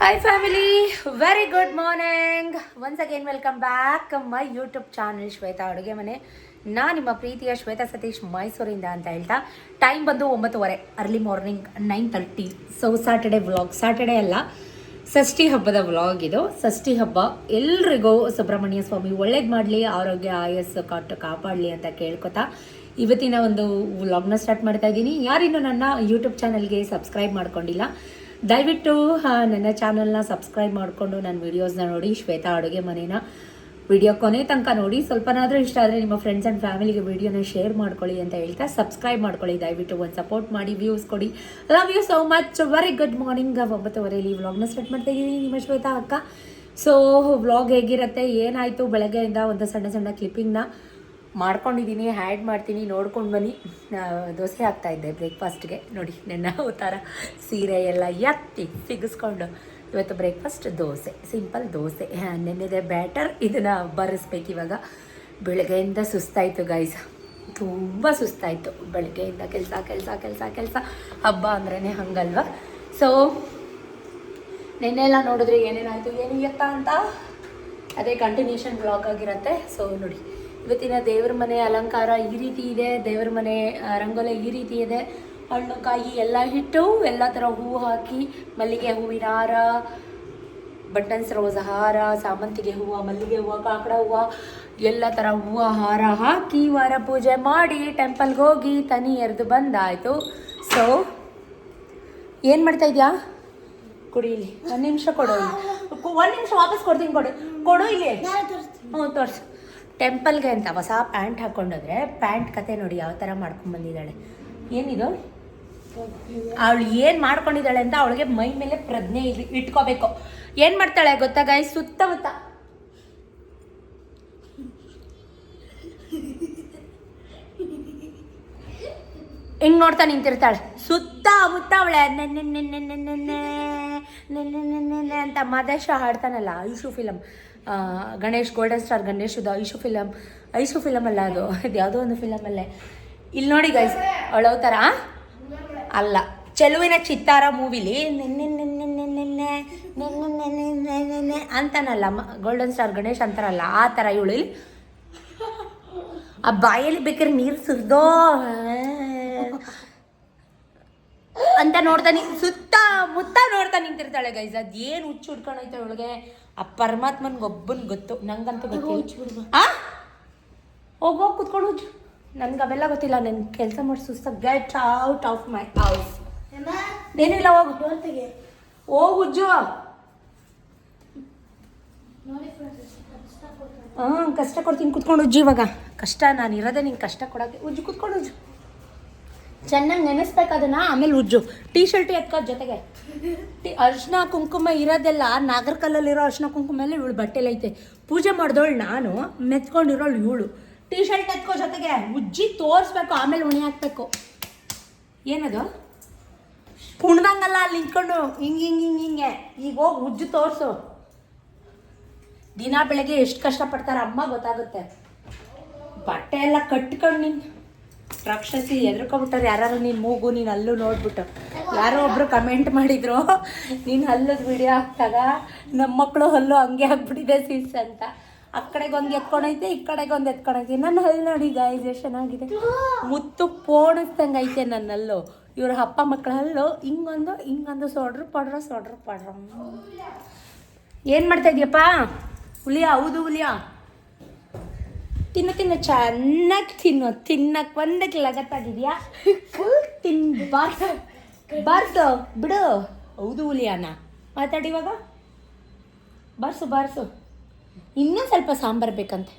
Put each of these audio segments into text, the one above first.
Hi family, very good morning. Once again welcome back my YouTube channel Shweta ಅಡುಗೆ ಮನೆ. ನಾನು ನಿಮ್ಮ ಪ್ರೀತಿಯ ಶ್ವೇತಾ ಸತೀಶ್ ಮೈಸೂರಿಂದ ಅಂತ ಹೇಳ್ತಾ ಟೈಮ್ ಬಂದು 9:30 early morning 9:30. So Saturday vlog, Saturday ಅಲ್ಲ ಷಷ್ಠಿ ಹಬ್ಬದ ವ್ಲಾಗ್ ಇದು. ಷಷ್ಠಿ ಹಬ್ಬ ಎಲ್ರಿಗೂ ಸುಬ್ರಹ್ಮಣ್ಯ ಸ್ವಾಮಿ ಒಳ್ಳೇದು ಮಾಡಲಿ, ಆರೋಗ್ಯ ಆಯಸ್ಸು ಕಾಪಾಡಲಿ ಅಂತ ಕೇಳ್ಕೊತಾ ಇವತ್ತಿನ ಒಂದು ವ್ಲಾಗ್ನ ಸ್ಟಾರ್ಟ್ ಮಾಡ್ತಾ ಇದ್ದೀನಿ. ಯಾರಿನ್ನೂ ನನ್ನ ಯೂಟ್ಯೂಬ್ ಚಾನಲ್ಗೆ ಸಬ್ಸ್ಕ್ರೈಬ್ ಮಾಡ್ಕೊಂಡಿಲ್ಲ, ದಯವಿಟ್ಟು ನನ್ನ ಚಾನಲ್ನ ಸಬ್ಸ್ಕ್ರೈಬ್ ಮಾಡಿಕೊಂಡು ನನ್ನ ವೀಡಿಯೋಸ್ನ ನೋಡಿ. ಶ್ವೇತಾ ಅಡುಗೆ ಮನೇನ ವಿಡಿಯೋ ಕೊನೆ ತನಕ ನೋಡಿ. ಸ್ವಲ್ಪನಾದರೂ ಇಷ್ಟ ಆದರೆ ನಿಮ್ಮ ಫ್ರೆಂಡ್ಸ್ ಆ್ಯಂಡ್ ಫ್ಯಾಮಿಲಿಗೆ ವಿಡಿಯೋನ ಶೇರ್ ಮಾಡ್ಕೊಳ್ಳಿ ಅಂತ ಹೇಳ್ತಾ ಸಬ್ಸ್ಕ್ರೈಬ್ ಮಾಡ್ಕೊಳ್ಳಿ. ದಯವಿಟ್ಟು ಒಂದು ಸಪೋರ್ಟ್ ಮಾಡಿ, ವ್ಯೂಸ್ ಕೊಡಿ. Love you so much. Very good morning. 9:30 ವ್ಲಾಗ್ನ ಸ್ಟಾರ್ಟ್ ಮಾಡ್ತಾ ಇದ್ದೀನಿ, ನಿಮ್ಮ ಶ್ವೇತಾ ಅಕ್ಕ. ಸೊ ವ್ಲಾಗ್ ಹೇಗಿರುತ್ತೆ, ಏನಾಯಿತು ಬೆಳಗ್ಗೆಯಿಂದ ಒಂದು ಸಣ್ಣ ಸಣ್ಣ ಕ್ಲಿಪ್ಪಿಂಗ್ನ ಮಾಡ್ಕೊಂಡಿದ್ದೀನಿ, ಹ್ಯಾಡ್ ಮಾಡ್ತೀನಿ, ನೋಡ್ಕೊಂಡು ಬನ್ನಿ. ದೋಸೆ ಹಾಕ್ತಾಯಿದ್ದೆ ಬ್ರೇಕ್ಫಾಸ್ಟ್ಗೆ. ನೋಡಿ ನನ್ನ ಅವತಾರ, ಸೀರೆ ಎಲ್ಲ ಎತ್ತಿ ಸಿಗಿಸ್ಕೊಂಡು ಇವತ್ತು ಬ್ರೇಕ್ಫಾಸ್ಟ್ ದೋಸೆ, ಸಿಂಪಲ್ ದೋಸೆ. ನೆನ್ನೆದೆ ಬ್ಯಾಟರ್, ಇದನ್ನು ಬರೆಸ್ಬೇಕು ಇವಾಗ. ಬೆಳಗ್ಗೆಯಿಂದ ಸುಸ್ತಾಯಿತು ಗೈಸ್, ತುಂಬ ಸುಸ್ತಾಯಿತು ಬೆಳಗ್ಗೆಯಿಂದ. ಕೆಲಸ ಕೆಲಸ ಕೆಲಸ ಕೆಲಸ, ಹಬ್ಬ ಅಂದ್ರೇ ಹಂಗಲ್ವ. ಸೊ ನೆನ್ನೆಲ್ಲ ನೋಡಿದ್ರೆ ಏನೇನಾಯಿತು ಏನು ಎತ್ತ ಅಂತ, ಅದೇ ಕಂಟಿನ್ಯೂಷನ್ ಬ್ಲಾಗ್ ಆಗಿರುತ್ತೆ. ಸೊ ನೋಡಿ, ಇವತ್ತಿನ ದೇವ್ರ ಮನೆ ಅಲಂಕಾರ ಈ ರೀತಿ ಇದೆ, ದೇವ್ರ ಮನೆ ರಂಗೋಲಿ ಈ ರೀತಿ ಇದೆ. ಹಣ್ಣು ಕಾಯಿ ಎಲ್ಲ ಇಟ್ಟು ಎಲ್ಲ ಥರ ಹೂವು ಹಾಕಿ, ಮಲ್ಲಿಗೆ ಹೂವಿನ ಹಾರ, ಬಟನ್ಸ್ ರೋಸ್ ಹಾರ, ಸಾಮಂತಿಗೆ ಹೂವು, ಮಲ್ಲಿಗೆ ಹೂವು, ಕಾಕಡ ಹೂವು, ಎಲ್ಲ ಥರ ಹೂವು ಹಾರ ಹಾಕಿ ವಾರ ಪೂಜೆ ಮಾಡಿ ಟೆಂಪಲ್ಗೆ ಹೋಗಿ ತನಿ ಎರೆದು ಬಂದಾಯಿತು. ಸೊ ಏನು ಮಾಡ್ತಾಯಿದ್ಯಾ? ಕುಡೀಲಿ, 1 ನಿಮಿಷ ಕೊಡು. 1 ನಿಮಿಷ ವಾಪಸ್ ಕೊಡ್ತೀನಿ, ಕೊಡು ಇಲ್ಲಿ. ಹ್ಞೂ ತೋರಿಸು. ಟೆಂಪಲ್ಗೆ ಅಂತ ಹೊಸ ಪ್ಯಾಂಟ್ ಹಾಕ್ಕೊಂಡೋದ್ರೆ ಪ್ಯಾಂಟ್ ಕತೆ ನೋಡಿ ಯಾವ ಥರ ಮಾಡ್ಕೊಂಡ್ಬಂದಿದ್ದಾಳೆ. ಏನಿದು, ಅವಳು ಏನು ಮಾಡ್ಕೊಂಡಿದ್ದಾಳೆ ಅಂತ ಅವಳಿಗೆ ಮೈ ಮೇಲೆ ಪ್ರಜ್ಞೆ ಇಟ್ಕೋಬೇಕು. ಏನು ಮಾಡ್ತಾಳೆ ಗೊತ್ತಾ ಗೈ, ಸುತ್ತಮುತ್ತ ಹಿಂಗೆ ನೋಡ್ತಾ ನಿಂತಿರ್ತಾಳೆ. ಸುತ್ತಮುತ್ತ ಅವಳೆ ನೆನ್ನೆ ಅಂತ ಮದೇಶ ಹಾಡ್ತಾನಲ್ಲ, Aishu film, Ganesh, golden star ಗಣೇಶದು ಐಶು ಫಿಲಮ್ ಅಲ್ಲ ಅದು ಯಾವುದೋ ಒಂದು ಫಿಲಮಲ್ಲೇ. ಇಲ್ಲಿ ನೋಡಿ ಗೈಸ್, ಅವಳವತಾರ ಅಲ್ಲ, ಚೆಲುವಿನ ಚಿತ್ತಾರ ಮೂವಿಲಿ ನೆನ್ನೆ ಅಂತಾನಲ್ಲ, ಗೋಲ್ಡನ್ ಸ್ಟಾರ್ ಗಣೇಶ್ ಅಂತಾರಲ್ಲ, ಆ ಥರ ಇವಳು ಇಲ್ಲಿ ಆ ಬಾಯಲ್ಲಿ ಬೇಕಾದ್ರೆ ನೀರು ಸುರಿದೋ ಅಂತ ನೋಡ್ತಾನೆ, ಸುತ್ತಮುತ್ತ ನೋಡ್ತಾ ನಿಂತಿರ್ತಾಳೆ ಗೈಸ್. ಅದೇನು ಹುಚ್ಚು ಹುಡ್ಕೊಂಡೈತೆ ಅವಳಿಗೆ, ಆ ಪರಮಾತ್ಮನ್ಗೆ ಒಬ್ಬನ್ ಗೊತ್ತು, ನಂಗಂತೂ ಗೊತ್ತಿಲ್ಲ. ಹೋಗೋಗಿ ಕುತ್ಕೊಂಡು ಹುಚ್ಚು, ನನ್ಗೆ ಅವೆಲ್ಲ ಗೊತ್ತಿಲ್ಲ. ನನ್ನ ಕೆಲಸ ಮಾಡಿ ಸುಸ್ತ. Get out of my house. ಏನಿಲ್ಲ, ಹೋಗು ಹುಜ್ಜು. ಕಷ್ಟ ಕೊಡ್ತೀನಿ, ಕುತ್ಕೊಂಡು ಉಜ್ಜು. ಇವಾಗ ಕಷ್ಟ ನಾನು ಇರೋದೇ ನಿಂಗೆ ಕಷ್ಟ ಕೊಡೋಕ್ಕೆ. ಉಜ್ಜು, ಕುತ್ಕೊಂಡು ಉಜ್ಜು, ಚೆನ್ನಾಗಿ ನೆನೆಸ್ಬೇಕು ಅದನ್ನು, ಆಮೇಲೆ ಉಜ್ಜು. ಟೀ ಶರ್ಟ್ ಎತ್ಕೋದು ಜೊತೆಗೆ. ಅರ್ಶಿನ ಕುಂಕುಮ ಇರೋದೆಲ್ಲ ನಾಗರ್ಕಲ್ಲಲ್ಲಿರೋ ಅರ್ಶಿನ ಕುಂಕುಮೆಲ್ಲ ಇವಳು ಬಟ್ಟೆಲೈತೆ. ಪೂಜೆ ಮಾಡಿದವಳು ನಾನು, ಮೆತ್ಕೊಂಡಿರೋಳು ಇವಳು. ಟೀ ಶರ್ಟ್ ಎತ್ಕೋ ಜೊತೆಗೆ, ಉಜ್ಜಿ ತೋರಿಸ್ಬೇಕು, ಆಮೇಲೆ ಉಣಿ ಹಾಕ್ಬೇಕು. ಏನದು ಕುಣ್ದಂಗಲ್ಲ, ಅಲ್ಲಿ ನಿಂತ್ಕೊಂಡು ಹಿಂಗೆ ಈಗ ಹೋಗಿ ಉಜ್ಜು ತೋರಿಸು. ದಿನ ಬೆಳಗ್ಗೆ ಎಷ್ಟು ಕಷ್ಟಪಡ್ತಾರೆ ಅಮ್ಮ ಗೊತ್ತಾಗುತ್ತೆ. ಬಟ್ಟೆ ಎಲ್ಲ ಕಟ್ಕೊಂಡು ನಿಂತು ರಾಕ್ಷಸಿ ಎದ್ರಕೊಬಿಟ್ಟಾರೆ ಯಾರು. ನೀನು ಮೂಗು, ನೀನು ಹಲ್ಲು ನೋಡ್ಬಿಟ್ಟು ಯಾರೋ ಒಬ್ರು ಕಮೆಂಟ್ ಮಾಡಿದ್ರು, ನೀನು ಹಲ್ಲದ ವಿಡಿಯೋ ಹಾಕ್ದಾಗ ನಮ್ಮ ಮಕ್ಕಳು ಹಲ್ಲು ಹಂಗೆ ಆಗ್ಬಿಟ್ಟಿದೆ ಸಿಸ್ ಅಂತ. ಆ ಕಡೆಗೊಂದು ಎತ್ಕೊಂಡೈತೆ, ಈ ಕಡೆಗೊಂದು ಎತ್ಕೊಂಡೈತೆ. ನನ್ನ ಹಲ್ಲು ನೋಡಿ ಗಾಯ್ಸ್ ಎಷ್ಟು ಚೆನ್ನಾಗಿದೆ, ಮುತ್ತು ಪೋಣಿಸ್ದಂಗೆ ಐತೆ ನನ್ನ ಹಲ್ಲು. ಇವ್ರ ಅಪ್ಪ ಮಕ್ಕಳ ಹಲ್ಲು ಹಿಂಗೊಂದು ಸೊಡ್ರು ಪಡ್ರ. ಏನು ಮಾಡ್ತಾ ಇದೀಯಪ್ಪ? ಹುಲಿಯ? ಹೌದು ಹುಲಿಯ. ತಿನ್ನು ಚೆನ್ನಾಗಿ ತಿನ್ನಕ್ಕೆ ಒಂದಕ್ಕೆ ಲಗತ್ತಾಗಿದೆಯಾ? ಫುಲ್ ಬಾರ್ಸು ಬಿಡು. ಹೌದು ಹುಲಿಯಾನ ಮಾತಾಡಿ ಇವಾಗ. ಬಾರ್ಸು. ಇನ್ನೂ ಸ್ವಲ್ಪ ಸಾಂಬಾರು ಬೇಕಂತೆ,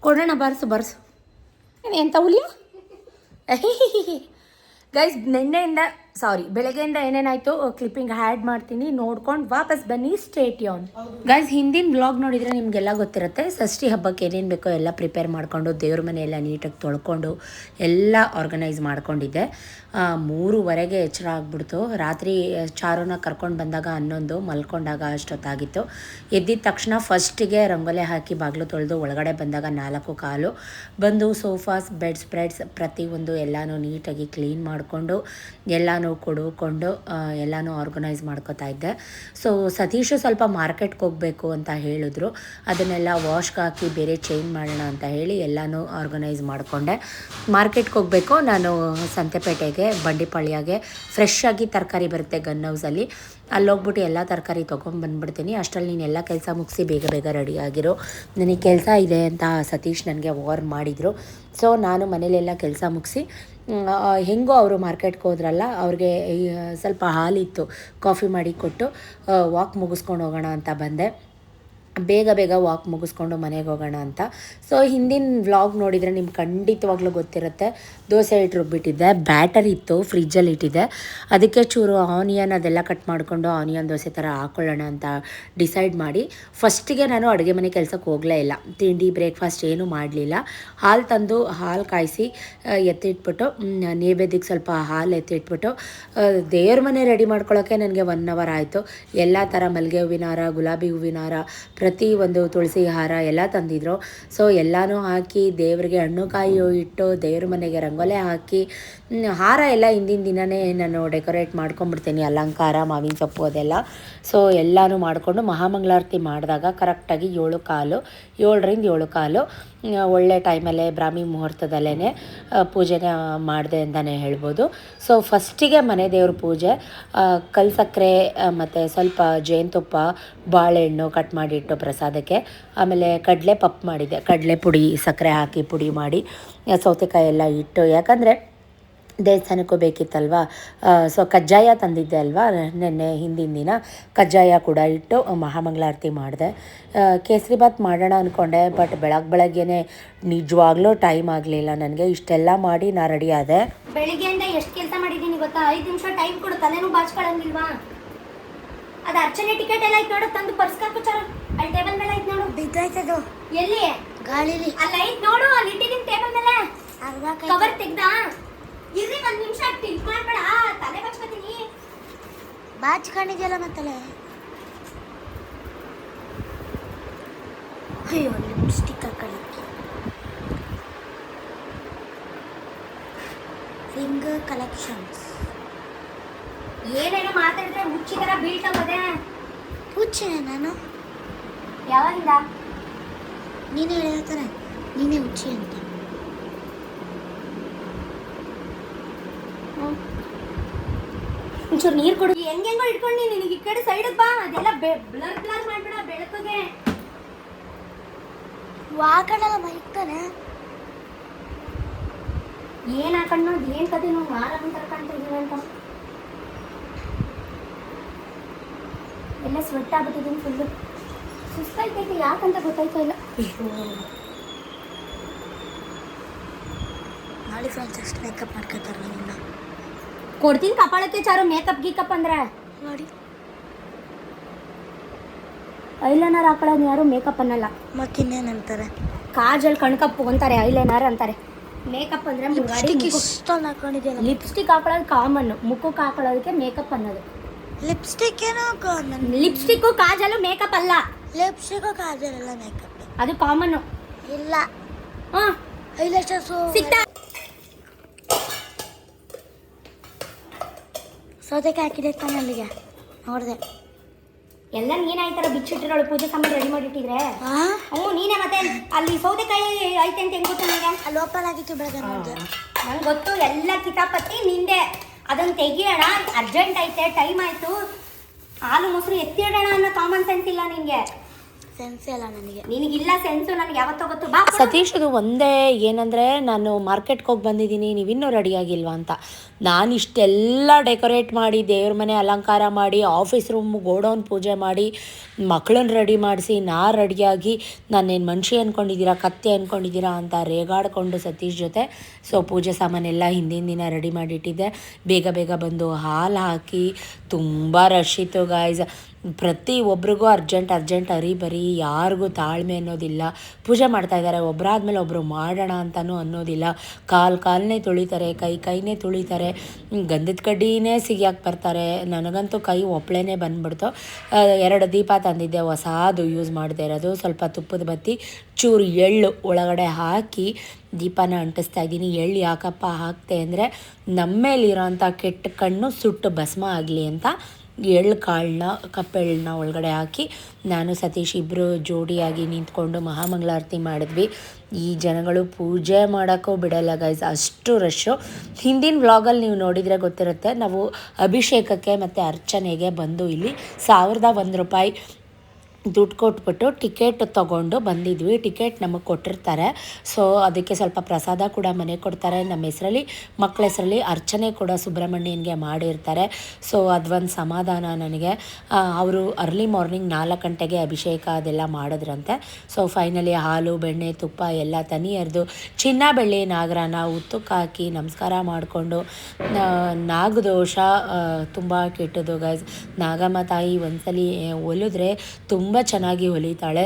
ಕೊಡೋಣ. ಬಾರ್ಸು. ಎಂಥ ಹುಲಿಯ ಗೈಸ್. ಬೆಳಗ್ಗೆಯಿಂದ ಏನೇನಾಯಿತು ಕ್ಲಿಪ್ಪಿಂಗ್ ಹ್ಯಾಡ್ ಮಾಡ್ತೀನಿ, ನೋಡ್ಕೊಂಡು ವಾಪಸ್ ಬನ್ನಿ. State on guys. ಹಿಂದಿನ ಬ್ಲಾಗ್ ನೋಡಿದರೆ ನಿಮಗೆಲ್ಲ ಗೊತ್ತಿರುತ್ತೆ. ಷಷ್ಠಿ ಹಬ್ಬಕ್ಕೆ ಏನೇನು ಬೇಕೋ ಎಲ್ಲ ಪ್ರಿಪೇರ್ ಮಾಡಿಕೊಂಡು, ದೇವ್ರ ಮನೆಯೆಲ್ಲ ನೀಟಾಗಿ ತೊಳ್ಕೊಂಡು ಎಲ್ಲ ಆರ್ಗನೈಸ್ ಮಾಡ್ಕೊಂಡಿದ್ದೆ. 3:30 ಎಚ್ಚರ ಆಗ್ಬಿಡ್ತು. ರಾತ್ರಿ ಚಾರುನ ಕರ್ಕೊಂಡು ಬಂದಾಗ 11, ಮಲ್ಕೊಂಡಾಗ ಅಷ್ಟೊತ್ತಾಗಿತ್ತು. ಎದ್ದಿದ ತಕ್ಷಣ ಫಸ್ಟಿಗೆ ರಂಗೋಲೆ ಹಾಕಿ ಬಾಗಿಲು ತೊಳೆದು ಒಳಗಡೆ ಬಂದಾಗ 4:15 ಬಂದು ಸೋಫಾಸ್, ಬೆಡ್ ಸ್ಪ್ರೆಡ್ಸ್ ಪ್ರತಿಯೊಂದು ಎಲ್ಲನೂ ನೀಟಾಗಿ ಕ್ಲೀನ್ ಮಾಡಿಕೊಂಡು ಎಲ್ಲ ಎಲ್ಲನೂ ಕೊಡುಕೊಂಡು ಎಲ್ಲನೂ ಆರ್ಗನೈಸ್ ಮಾಡ್ಕೋತಾ ಇದ್ದೆ. ಸೊ ಸತೀಶು ಸ್ವಲ್ಪ ಮಾರ್ಕೆಟ್ಗೆ ಹೋಗಬೇಕು ಅಂತ ಹೇಳಿದ್ರು. ಅದನ್ನೆಲ್ಲ ವಾಶ್ಗೆ ಹಾಕಿ ಬೇರೆ ಚೇಂಜ್ ಮಾಡೋಣ ಅಂತ ಹೇಳಿ ಎಲ್ಲನೂ ಆರ್ಗನೈಸ್ ಮಾಡಿಕೊಂಡೆ. ಮಾರ್ಕೆಟ್ಗೆ ಹೋಗಬೇಕು ನಾನು ಸಂತೆಪೇಟೆಗೆ, ಬಂಡಿಪಾಳ್ಯಗೆ. ಫ್ರೆಶ್ ಆಗಿ ತರಕಾರಿ ಬರುತ್ತೆ ಗನ್ ಹೌಸಲ್ಲಿ, ಅಲ್ಲೋಗ್ಬಿಟ್ಟು ಎಲ್ಲ ತರಕಾರಿ ತೊಗೊಂಬಂದ್ಬಿಡ್ತೀನಿ. ಅಷ್ಟರಲ್ಲಿ ನೀನು ಎಲ್ಲ ಕೆಲಸ ಮುಗಿಸಿ ಬೇಗ ಬೇಗ ರೆಡಿ ಆಗಿರೋ, ನನಗೆ ಕೆಲಸ ಇದೆ ಅಂತ ಸತೀಶ್ ನನಗೆ ವಾರ್ನ್ ಮಾಡಿದರು. ಸೊ ನಾನು ಮನೇಲೆಲ್ಲ ಕೆಲಸ ಮುಗಿಸಿ ಹೆಂಗೋ ಅವರು ಮಾರ್ಕೆಟ್ಗೆ ಹೋದ್ರಲ್ಲ, ಅವ್ರಿಗೆ ಸ್ವಲ್ಪ ಹಾಲಿತ್ತು, ಕಾಫಿ ಮಾಡಿ ಕೊಟ್ಟು ವಾಕ್ ಮುಗಿಸ್ಕೊಂಡು ಹೋಗೋಣ ಅಂತ ಬಂದೆ. ಬೇಗ ಬೇಗ ವಾಕ್ ಮುಗಿಸ್ಕೊಂಡು ಮನೆಗೆ ಹೋಗೋಣ ಅಂತ. ಸೊ ಹಿಂದಿನ ವ್ಲಾಗ್ ನೋಡಿದರೆ ನಿಮ್ಗೆ ಖಂಡಿತವಾಗ್ಲೂ ಗೊತ್ತಿರುತ್ತೆ. ದೋಸೆ ಹಿಟ್ಟು ರುಬ್ಬಿಟ್ಟಿದ್ದೆ, ಬ್ಯಾಟರ್ ಇತ್ತು ಫ್ರಿಜ್ಜಲ್ಲಿ ಇಟ್ಟಿದ್ದೆ. ಅದಕ್ಕೆ ಚೂರು ಆನಿಯನ್ ಅದೆಲ್ಲ ಕಟ್ ಮಾಡಿಕೊಂಡು ಆನಿಯನ್ ದೋಸೆ ಥರ ಹಾಕ್ಕೊಳ್ಳೋಣ ಅಂತ ಡಿಸೈಡ್ ಮಾಡಿ ಫಸ್ಟಿಗೆ ನಾನು ಅಡುಗೆ ಮನೆ ಕೆಲಸಕ್ಕೆ ಹೋಗಲೇ ಇಲ್ಲ. ತಿಂಡಿ ಬ್ರೇಕ್ಫಾಸ್ಟ್ ಏನೂ ಮಾಡಲಿಲ್ಲ. ಹಾಲು ತಂದು ಹಾಲು ಕಾಯಿಸಿ ಎತ್ತಿಟ್ಬಿಟ್ಟು ನೈವೇದ್ಯಕ್ಕೆ ಸ್ವಲ್ಪ ಹಾಲು ಎತ್ತಿಟ್ಬಿಟ್ಟು ದೇವ್ರ ಮನೆ ರೆಡಿ ಮಾಡ್ಕೊಳ್ಳೋಕ್ಕೆ ನನಗೆ 1 ಅವರ್ ಆಯಿತು. ಎಲ್ಲ ಥರ ಮಲ್ಲಿಗೆ ಹೂವಿನ ಹಾರ, ಗುಲಾಬಿ ಹೂವಿನ ಹಾರ, ಪ್ರತಿ ಒಂದು ತುಳಸಿ ಹಾರ ಎಲ್ಲ ತಂದಿದ್ರು. ಸೊ ಎಲ್ಲನೂ ಹಾಕಿ ದೇವರಿಗೆ ಹಣ್ಣು ಕಾಯಿ ಇಟ್ಟು ದೇವ್ರ ಮನೆಗೆ ರಂಗೋಲೆ ಹಾಕಿ ಹಾರ ಎಲ್ಲ ಹಿಂದಿನ ದಿನವೇ ನಾನು ಡೆಕೋರೇಟ್ ಮಾಡ್ಕೊಂಬಿಡ್ತೀನಿ, ಅಲಂಕಾರ ಮಾವಿನ ಸೊಪ್ಪು ಅದೆಲ್ಲ. ಸೊ ಎಲ್ಲನೂ ಮಾಡಿಕೊಂಡು ಮಹಾಮಂಗಳಾರತಿ ಮಾಡಿದಾಗ ಕರೆಕ್ಟಾಗಿ 7:15, 7ರಿಂದ 7:15 ಒಳ್ಳೆ ಟೈಮಲ್ಲೇ ಬ್ರಾಹ್ಮಿ ಮುಹೂರ್ತದಲ್ಲೇ ಪೂಜೆನ ಮಾಡಿದೆ ಅಂತಲೇ ಹೇಳ್ಬೋದು. ಸೊ ಫಸ್ಟಿಗೆ ಮನೆ ದೇವ್ರ ಪೂಜೆ, ಕಲ್ ಸಕ್ಕರೆ ಮತ್ತು ಸ್ವಲ್ಪ ಜೇನುತುಪ್ಪ, ಬಾಳೆಹಣ್ಣು ಕಟ್ ಮಾಡಿಟ್ಟು ಪ್ರಸಾದಕ್ಕೆ. ಆಮೇಲೆ ಕಡಲೆ ಪಪ್ಪು ಮಾಡಿದ್ದೆ, ಕಡಲೆ ಪುಡಿ ಸಕ್ಕರೆ ಹಾಕಿ ಪುಡಿ ಮಾಡಿ ಸೌತೆಕಾಯಿ ಎಲ್ಲ ಇಟ್ಟು, ಯಾಕಂದರೆ ದೇವಸ್ಥಾನಕ್ಕೂ ಬೇಕಿತ್ತಲ್ವ. ಸೊ ಕಜ್ಜಾಯ ತಂದಿದ್ದೆ ಅಲ್ವಾ ನೆನ್ನೆ, ಹಿಂದಿನ ದಿನ ಕಜ್ಜಾಯ ಕೂಡ ಇಟ್ಟು ಮಹಾಮಂಗಳಾರತಿ ಮಾಡಿದೆ. ಕೇಸರಿಬಾತ್ ಮಾಡೋಣ ಅಂದ್ಕೊಂಡೆ, ಬಟ್ ಬೆಳಗ್ಗೆನೇ ನಿಜವಾಗ್ಲೂ ಟೈಮ್ ಆಗಲಿಲ್ಲ ನನಗೆ. ಇಷ್ಟೆಲ್ಲ ಮಾಡಿ ನಾ ರೆಡಿ ಆದೆ. ಬೆಳಿಗ್ಗೆಯಿಂದ ಎಷ್ಟು ಕೆಲಸ ಮಾಡಿದ್ದೀನಿ ಗೊತ್ತಾ? 5 ನಿಮಿಷ ಟೈಮ್ ಕೊಡು, ತಲೆನೂ ಬಾಚ್ಕೊಳ್ಳಂಗಿಲ್ವಾ? ಅದು ಅರ್ಚನೆ ಟಿಕೆಟ್ ಎಲ್ಲ ಐತೆ ನೋಡು, ತಂದು ಪರ್ಸ್ಕಾಕು ಚಾರು. ಅಲ್ಲಿ ಟೇಬಲ್ ಮೇಲೆ ಐತೆ ನೋಡು. ಬಿದ್ದಾಯ್ತದು. ಎಲ್ಲಿ? ಗಾಳಿಲಿ. ಅಲ್ಲ ಐತೆ ನೋಡು, ಅಲ್ಲಿ ಇಟ್ಟಿದ್ದೀನಿ ಟೇಬಲ್ ಮೇಲೆ. ಕವರ್ ತೆಗ್ದಾ? ಇರ್ರಿ 1 ನಿಮಿಷ ಟಿಲ್ಟ್ ಮಾಡ್ಬೇಡ, ತಲೆ ಬಾಚ್ಕೊತೀನಿ. ಬಾಚ್ಕೊಂಡಿದ್ಯಲ್ಲ ಮತ್ತಲೆ. ಅಯ್ಯೋ ಲಿಪ್ಸ್ಟಿಕ್ ಹಾಕೊಳ್ಳಿ. Finger collections. ಏನೇನೋ ಮಾತಾಡಿದ್ರೆ ಹುಚ್ಚಿ ಥರ ಬೀಳ್ತಾವದೆ. ಹುಚ್ಚಿನ ನಾನು? ಯಾವಾಗಿಂದ? ನೀನೇ ಹೇಳ್ತಾರೆ ನೀನೇ ಹುಚ್ಚಿ ಅಂತ. ಒಂಚೂರು ನೀರು ಕೊಡು. ಹೆಂಗೆಂಗೋ ಇಟ್ಕೊಂಡು ನಿನಗೆ ಈ ಕಡೆ ಸೈಡಿಗೆ ಬಾ. ಅದೆಲ್ಲ ಬ್ಲರ್ ಮಾಡ್ಬೇಡ ಬೆಳಕಿಗೆ. ವಾಕಡೆಲ್ಲ ಬೈಕ್ತಾನೆ. ಏನು ಹಾಕೊಂಡು ಏನು ಕತೆ ನಾವು ಮಾರ ತರ್ಕೊಂತ ಇದೀವಿ ಅಂತ. ಎಲ್ಲ ಸ್ವೆಟ್ ಆಗ್ಬಿಟ್ಟಿದ್ದೀನಿ ಫುಲ್ಲು. ಸುಸ್ತಾಯ್ತೈತೆ, ಯಾಕಂತ ಗೊತ್ತಾಯ್ತಾ ಇಲ್ಲ. ನಾಳೆ ಫ್ರೆಂಡ್ಸ್ ಅಷ್ಟು ಮೇಕಪ್ ಮಾಡ್ಕೊತಾರೆ ನಿನ್ನ. ಕೊಡ್ತೀನಿ ಕಪಾಳಕ್ಕೆ ಚಾರು, ಮೇಕಪ್ ಗೀಕಪ್ ಅಂದ್ರೆ ನೋಡಿ. ಐಲೈನರ್ ಹಾಕೊಳ್ಳೋದು ಯಾರು ಮೇಕಪ್ ಅನ್ನಲ್ಲ. ಮತ್ತಿನ್ನೇನು ಅಂತಾರೆ? ಕಾಜಲ್ ಕಣ್ಕಪ್ಪು ಅಂತಾರೆ, ಐಲೈನರ್ ಅಂತಾರೆ. ಮೇಕಪ್ ಅಂದರೆ ಲಿಪ್ಸ್ಟಿಕ್ ಹಾಕೊಳ್ಳೋದು ಕಾಮನ್ನು, ಮುಖಕ್ಕೆ ಹಾಕೊಳ್ಳೋದಕ್ಕೆ ಮೇಕಪ್ ಅನ್ನೋದು. ಲಿಪ್ಸ್ಟಿಕ್ ಏನೋ ಕಾಮನ್. ಲಿಪ್ಸ್ಟಿಕ್ಕು ಕಾಜಲು ಮೇಕಪ್ ಅಲ್ಲ. ಲಿಪ್ಸ್ಟಿಕ್ಕು ಕಾಜಲ್ ಎಲ್ಲ ಮೇಕಪ್, ಅದು ಕಾಮನ್ನು. ಇಲ್ಲ ಹಾಂ ಐಲ್ಯಾಶಸ್ ಸಿಗ್ತಾ. ಸೌತೆಕಾಯಿ ಹಾಕಿದೆ ತಾನೆ ಅಲ್ಲಿಗೆ, ನೋಡಿದೆ. ಎಲ್ಲ ನೀನಾಯ್ತಾರ ಬಿಚ್ಚಿಟ್ಟಿರೋಳು, ಪೂಜೆ ಸಾಮಾನು ರೆಡಿ ಮಾಡಿಟ್ಟಿದ್ರೆ. ಹ್ಞೂ ನೀನೇ. ಮತ್ತೆ ಅಲ್ಲಿ ಸೌತೆಕಾಯಿ ಐತೆ ಅಂತ ಹೆಂಗೆ ಗೊತ್ತು ನನಗೆ? ಅಲ್ಲಿ ಓಪನ್ ಆಗಿತ್ತು ಬೆಳಗ್ಗೆ ನೋಡಿದೆ. ನಂಗೆ ಗೊತ್ತು ಎಲ್ಲ ಕಿತಾಪತಿ ನಿಂದೆ. ಅದನ್ನು ತೆಗಿಯೋಣ, ಅರ್ಜೆಂಟ್ ಐತೆ, ಟೈಮ್ ಆಯಿತು. ಹಾಲು ಮೊಸರು ಎತ್ತಿಡೋಣ ಅನ್ನೋ ಕಾಮನ್ ಸೆನ್ಸ್ ಇಲ್ಲ ನಿನಗೆ. ಸೆನ್ಸ್ ಇಲ್ಲ ನನಗೆ. ನಿನಗಿಲ್ಲ ಸೆನ್ಸು, ನನಗೆ ಯಾವತ್ತೋ ಗೊತ್ತು. ಬಾ ಸತೀಶ್ದು ಒಂದೇ ಏನಂದರೆ, ನಾನು ಮಾರ್ಕೆಟ್ಗೆ ಹೋಗಿ ಬಂದಿದ್ದೀನಿ, ನೀವಿನ್ನೂ ರೆಡಿಯಾಗಿಲ್ವಾ ಅಂತ. ನಾನು ಇಷ್ಟೆಲ್ಲ ಡೆಕೋರೇಟ್ ಮಾಡಿ, ದೇವ್ರ ಮನೆ ಅಲಂಕಾರ ಮಾಡಿ, ಆಫೀಸ್ ರೂಮ್ ಗೋಡೌನ್ ಪೂಜೆ ಮಾಡಿ, ಮಕ್ಕಳನ್ನ ರೆಡಿ ಮಾಡಿಸಿ, ನಾ ರೆಡಿಯಾಗಿ, ನಾನೇನು ಮನುಷ್ಯ ಅಂದ್ಕೊಂಡಿದ್ದೀರಾ, ಕತ್ತೆ ಅಂದ್ಕೊಂಡಿದ್ದೀರಾ ಅಂತ ರೇಗಾಡಿಕೊಂಡು ಸತೀಶ್ ಜೊತೆ. ಸೊ ಪೂಜೆ ಸಾಮಾನೆಲ್ಲ ಹಿಂದಿನ ದಿನ ರೆಡಿ ಮಾಡಿಟ್ಟಿದ್ದೆ. ಬೇಗ ಬೇಗ ಬಂದು ಹಾಲು ಹಾಕಿ, ತುಂಬ ರಶ್ ಇತ್ತು ಗಾಯ್ಸ್. ಪ್ರತಿ ಒಬ್ರಿಗೂ ಅರ್ಜೆಂಟ್ ಹರಿಬರಿ, ಯಾರಿಗೂ ತಾಳ್ಮೆ ಅನ್ನೋದಿಲ್ಲ. ಪೂಜೆ ಮಾಡ್ತಾಯಿದ್ದಾರೆ, ಒಬ್ಬರಾದ್ಮೇಲೆ ಒಬ್ಬರು ಮಾಡೋಣ ಅಂತಲೂ ಅನ್ನೋದಿಲ್ಲ. ಕಾಲನ್ನೇ ತುಳಿತಾರೆ, ಕೈನೇ ತುಳಿತಾರೆ, ಗಂಧದ ಕಡ್ಡಿನೇ ಸಿಗಿಯಾಕೆ ಬರ್ತಾರೆ. ನನಗಂತೂ ಕೈ ಒಪ್ಪಳೇನೆ ಬಂದ್ಬಿಡ್ತು. 2 ದೀಪ ತಂದಿದ್ದೆ, ಹೊಸದು ಯೂಸ್ ಮಾಡದೇ ಇರೋದು. ಸ್ವಲ್ಪ ತುಪ್ಪದ ಬತ್ತಿ, ಚೂರು ಎಳ್ಳು ಒಳಗಡೆ ಹಾಕಿ ದೀಪನ ಅಂಟಿಸ್ತಾ ಇದ್ದೀನಿ. ಎಳ್ಳು ಯಾಕಪ್ಪ ಹಾಕ್ತೆ ಅಂದರೆ ನಮ್ಮೇಲಿರೋಂಥ ಕೆಟ್ಟ ಕಣ್ಣು ಸುಟ್ಟು ಭಸ್ಮ ಆಗಲಿ ಅಂತ ಎಳ್ಳು ಕಾಳನ್ನ, ಕಪ್ಪೆಳ್ಳನ್ನ ಒಳಗಡೆ ಹಾಕಿ ನಾನು ಸತೀಶ್ ಇಬ್ಬರು ಜೋಡಿಯಾಗಿ ನಿಂತ್ಕೊಂಡು ಮಹಾಮಂಗಳಾರತಿ ಮಾಡಿದ್ವಿ. ಈ ಜನಗಳು ಪೂಜೆ ಮಾಡೋಕ್ಕೂ ಬಿಡಲ್ಲ ಗೈಸ್, ಅಷ್ಟು ರಶ್ಶು. ಹಿಂದಿನ ವ್ಲಾಗಲ್ಲಿ ನೀವು ನೋಡಿದರೆ ಗೊತ್ತಿರುತ್ತೆ, ನಾವು ಅಭಿಷೇಕಕ್ಕೆ ಮತ್ತು ಅರ್ಚನೆಗೆ ಬಂದು ಇಲ್ಲಿ 1001 ರೂಪಾಯಿ ದುಡ್ಡು ಕೊಟ್ಬಿಟ್ಟು ಟಿಕೆಟ್ ತೊಗೊಂಡು ಬಂದಿದ್ವಿ. ಟಿಕೆಟ್ ನಮಗೆ ಕೊಟ್ಟಿರ್ತಾರೆ. ಸೊ ಅದಕ್ಕೆ ಸ್ವಲ್ಪ ಪ್ರಸಾದ ಕೂಡ ಮನೆ ಕೊಡ್ತಾರೆ. ನಮ್ಮ ಹೆಸರಲ್ಲಿ, ಮಕ್ಕಳ ಹೆಸರಲ್ಲಿ ಅರ್ಚನೆ ಕೂಡ ಸುಬ್ರಹ್ಮಣ್ಯನಿಗೆ ಮಾಡಿರ್ತಾರೆ. ಸೊ ಅದೊಂದು ಸಮಾಧಾನ ನನಗೆ. ಅವರು ಅರ್ಲಿ ಮಾರ್ನಿಂಗ್ 4 ಗಂಟೆಗೆ ಅಭಿಷೇಕ ಅದೆಲ್ಲ ಮಾಡಿದ್ರಂತೆ. ಸೊ ಫೈನಲಿ ಹಾಲು ಬೆಣ್ಣೆ ತುಪ್ಪ ಎಲ್ಲ ತನಿ ಎರೆದು ಚಿನ್ನ ಬೆಳ್ಳಿ ನಾಗರಾನ ಉತ್ತಕ್ಕೆ ಹಾಕಿ ನಮಸ್ಕಾರ ಮಾಡಿಕೊಂಡು, ನಾಗದೋಷ ತುಂಬ ಕೆಟ್ಟದು ಗೈಸ್. ನಾಗಮ್ಮ ತಾಯಿ ಒಂದ್ಸಲಿ ಒಲಿದ್ರೆ ತುಂಬ ಚೆನ್ನಾಗಿ ಹೊಲಿತಾಳೆ.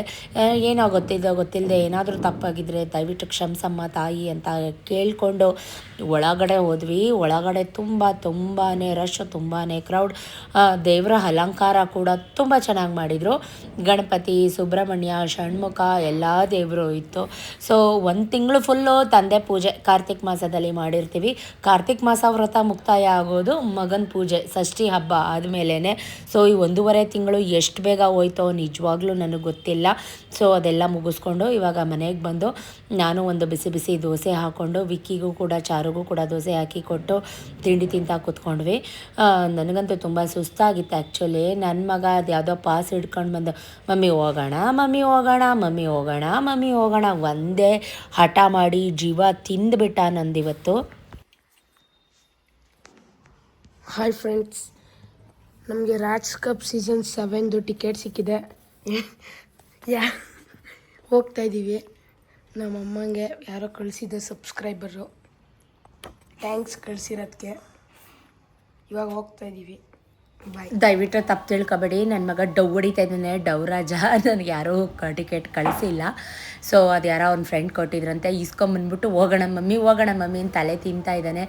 ಏನೋ ಗೊತ್ತಿಲ್ಲದೆ ಏನಾದರೂ ತಪ್ಪಾಗಿದ್ದರೆ ದಯವಿಟ್ಟು ಕ್ಷಮಿಸಮ್ಮ ತಾಯಿ ಅಂತ ಕೇಳಿಕೊಂಡು ಒಳಗಡೆ ಹೋದ್ವಿ. ಒಳಗಡೆ ತುಂಬಾ ರಶ್, ತುಂಬಾ ಕ್ರೌಡ್. ದೇವರ ಅಲಂಕಾರ ಕೂಡ ತುಂಬ ಚೆನ್ನಾಗಿ ಮಾಡಿದರು. ಗಣಪತಿ, ಸುಬ್ರಹ್ಮಣ್ಯ, ಷಣ್ಮುಖ ಎಲ್ಲ ದೇವರು ಇತ್ತು. ಸೊ 1 ತಿಂಗಳು ಫುಲ್ಲು ತಂದೆ ಪೂಜೆ ಕಾರ್ತಿಕ್ ಮಾಸದಲ್ಲಿ ಮಾಡಿರ್ತೀವಿ. ಕಾರ್ತಿಕ್ ಮಾಸ ವ್ರತ ಮುಕ್ತಾಯ ಆಗೋದು ಮಗನ ಪೂಜೆ ಷಷ್ಠಿ ಹಬ್ಬ ಆದಮೇಲೆ. ಸೊ ಈ 1.5 ತಿಂಗಳು ಎಷ್ಟು ಬೇಗ ಹೋಯ್ತೋ ನಿಜವಾಗ್ಲೂ ನನಗೆ ಗೊತ್ತಿಲ್ಲ. ಸೊ ಅದೆಲ್ಲ ಮುಗಿಸ್ಕೊಂಡು ಇವಾಗ ಮನೆಗೆ ಬಂದು ನಾನು ಒಂದು ಬಿಸಿ ದೋಸೆ ಹಾಕ್ಕೊಂಡು ವಿಕ್ಕಿಗೂ ಕೂಡ ಚಾರುಗೂ ಕೂಡ ದೋಸೆ ಹಾಕಿ ಕೊಟ್ಟು ತಿಂಡಿ ತಿಂತಾ ಕೂತ್ಕೊಂಡ್ವಿ. ನನಗಂತೂ ತುಂಬ ಸುಸ್ತಾಗಿತ್ತು ಆ್ಯಕ್ಚುಲಿ. ನನ್ನ ಮಗ ಅದು ಯಾವುದೋ ಪಾಸ್ ಹಿಡ್ಕೊಂಡು ಬಂದು ಮಮ್ಮಿ ಹೋಗೋಣ ಒಂದೇ ಹಠ ಮಾಡಿ ಜೀವ ತಿಂದುಬಿಟ್ಟ ನಂದಿವತ್ತು. ಹಾಯ್ ಫ್ರೆಂಡ್ಸ್, ನಮಗೆ ರಾಟ್ಸ್ ಕಪ್ ಸೀಸನ್ 7 ಟಿಕೆಟ್ ಸಿಕ್ಕಿದೆ. ಹೋಗ್ತಾ ಇದ್ದೀವಿ. ನಮ್ಮ ಅಮ್ಮಂಗೆ ಯಾರೋ ಕಳಿಸಿದ್ದೆ ಸಬ್ಸ್ಕ್ರೈಬರು, ಥ್ಯಾಂಕ್ಸ್ ಕಳಿಸಿರೋದಕ್ಕೆ. ಇವಾಗ ಹೋಗ್ತಾ ಇದ್ದೀವಿ. ಬಾಯ್. ದಯವಿಟ್ಟು ತಪ್ಪು ತಿಳ್ಕೊಬೇಡಿ, ನನ್ನ ಮಗ ಡವ್ ಹೊಡಿತಾ ಇದ್ದಾನೆ, ಡವ್ ರಾಜ. ನನಗೆ ಯಾರೂ ಟಿಕೆಟ್ ಕಳಿಸಿಲ್ಲ. ಸೊ ಅದು ಯಾರೋ ಅವ್ನ ಫ್ರೆಂಡ್ ಕೊಟ್ಟಿದ್ರಂತೆ, ಇಸ್ಕೊಂಬಂದ್ಬಿಟ್ಟು ಹೋಗೋಣ ಮಮ್ಮಿ ಅಂತ ತಲೆ ತಿಂತಾ ಇದ್ದಾನೆ.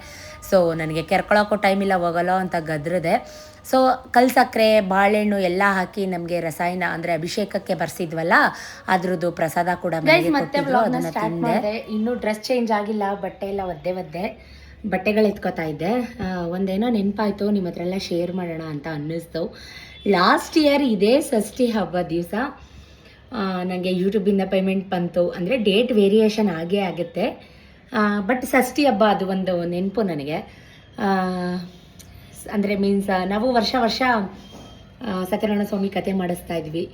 ಸೊ ನನಗೆ ಕೆರ್ಕೊಳಕ್ಕೂ ಟೈಮ್ ಇಲ್ಲ, ಹೋಗಲ್ಲ ಅಂತ ಗದ್ರದೆ. ಸೊ ಕಲ್ಸಕ್ಕರೆ ಬಾಳೆಹಣ್ಣು ಎಲ್ಲ ಹಾಕಿ ನಮಗೆ ರಸಾಯನ ಅಂದರೆ ಅಭಿಷೇಕಕ್ಕೆ ಬರ್ಸಿದ್ವಲ್ಲ, ಅದ್ರದ್ದು ಪ್ರಸಾದ ಕೂಡ ಅದನ್ನು ತಿಂದೆ. ಇನ್ನೂ ಡ್ರೆಸ್ ಚೇಂಜ್ ಆಗಿಲ್ಲ, ಬಟ್ಟೆ ಎಲ್ಲ ಒದ್ದೆ ಬಟ್ಟೆಗಳು ಎತ್ಕೋತಾ ಇದ್ದೆ. ಒಂದೇನೋ ನೆನಪಾಯಿತು, ನಿಮ್ಮ ಹತ್ರ ಎಲ್ಲ ಶೇರ್ ಮಾಡೋಣ ಅಂತ ಅನ್ನಿಸ್ತು. ಲಾಸ್ಟ್ ಇಯರ್ ಇದೇ ಷಷ್ಠಿ ಹಬ್ಬ ದಿವಸ ನನಗೆ ಯೂಟ್ಯೂಬಿಂದ ಪೇಮೆಂಟ್ ಬಂತು. ಅಂದರೆ ಡೇಟ್ ವೇರಿಯೇಷನ್ ಆಗೇ ಆಗುತ್ತೆ, ಬಟ್ ಷಷ್ಠಿ ಹಬ್ಬ ಅದು ಒಂದು ನೆನಪು ನನಗೆ. ಅಂದರೆ ಮೀನ್ಸ್ ನಾವು ವರ್ಷ ಸತ್ಯನಾರಾಯಣ ಸ್ವಾಮಿ ಕತೆ ಮಾಡಿಸ್ತಾ ಇದ್ವಿ.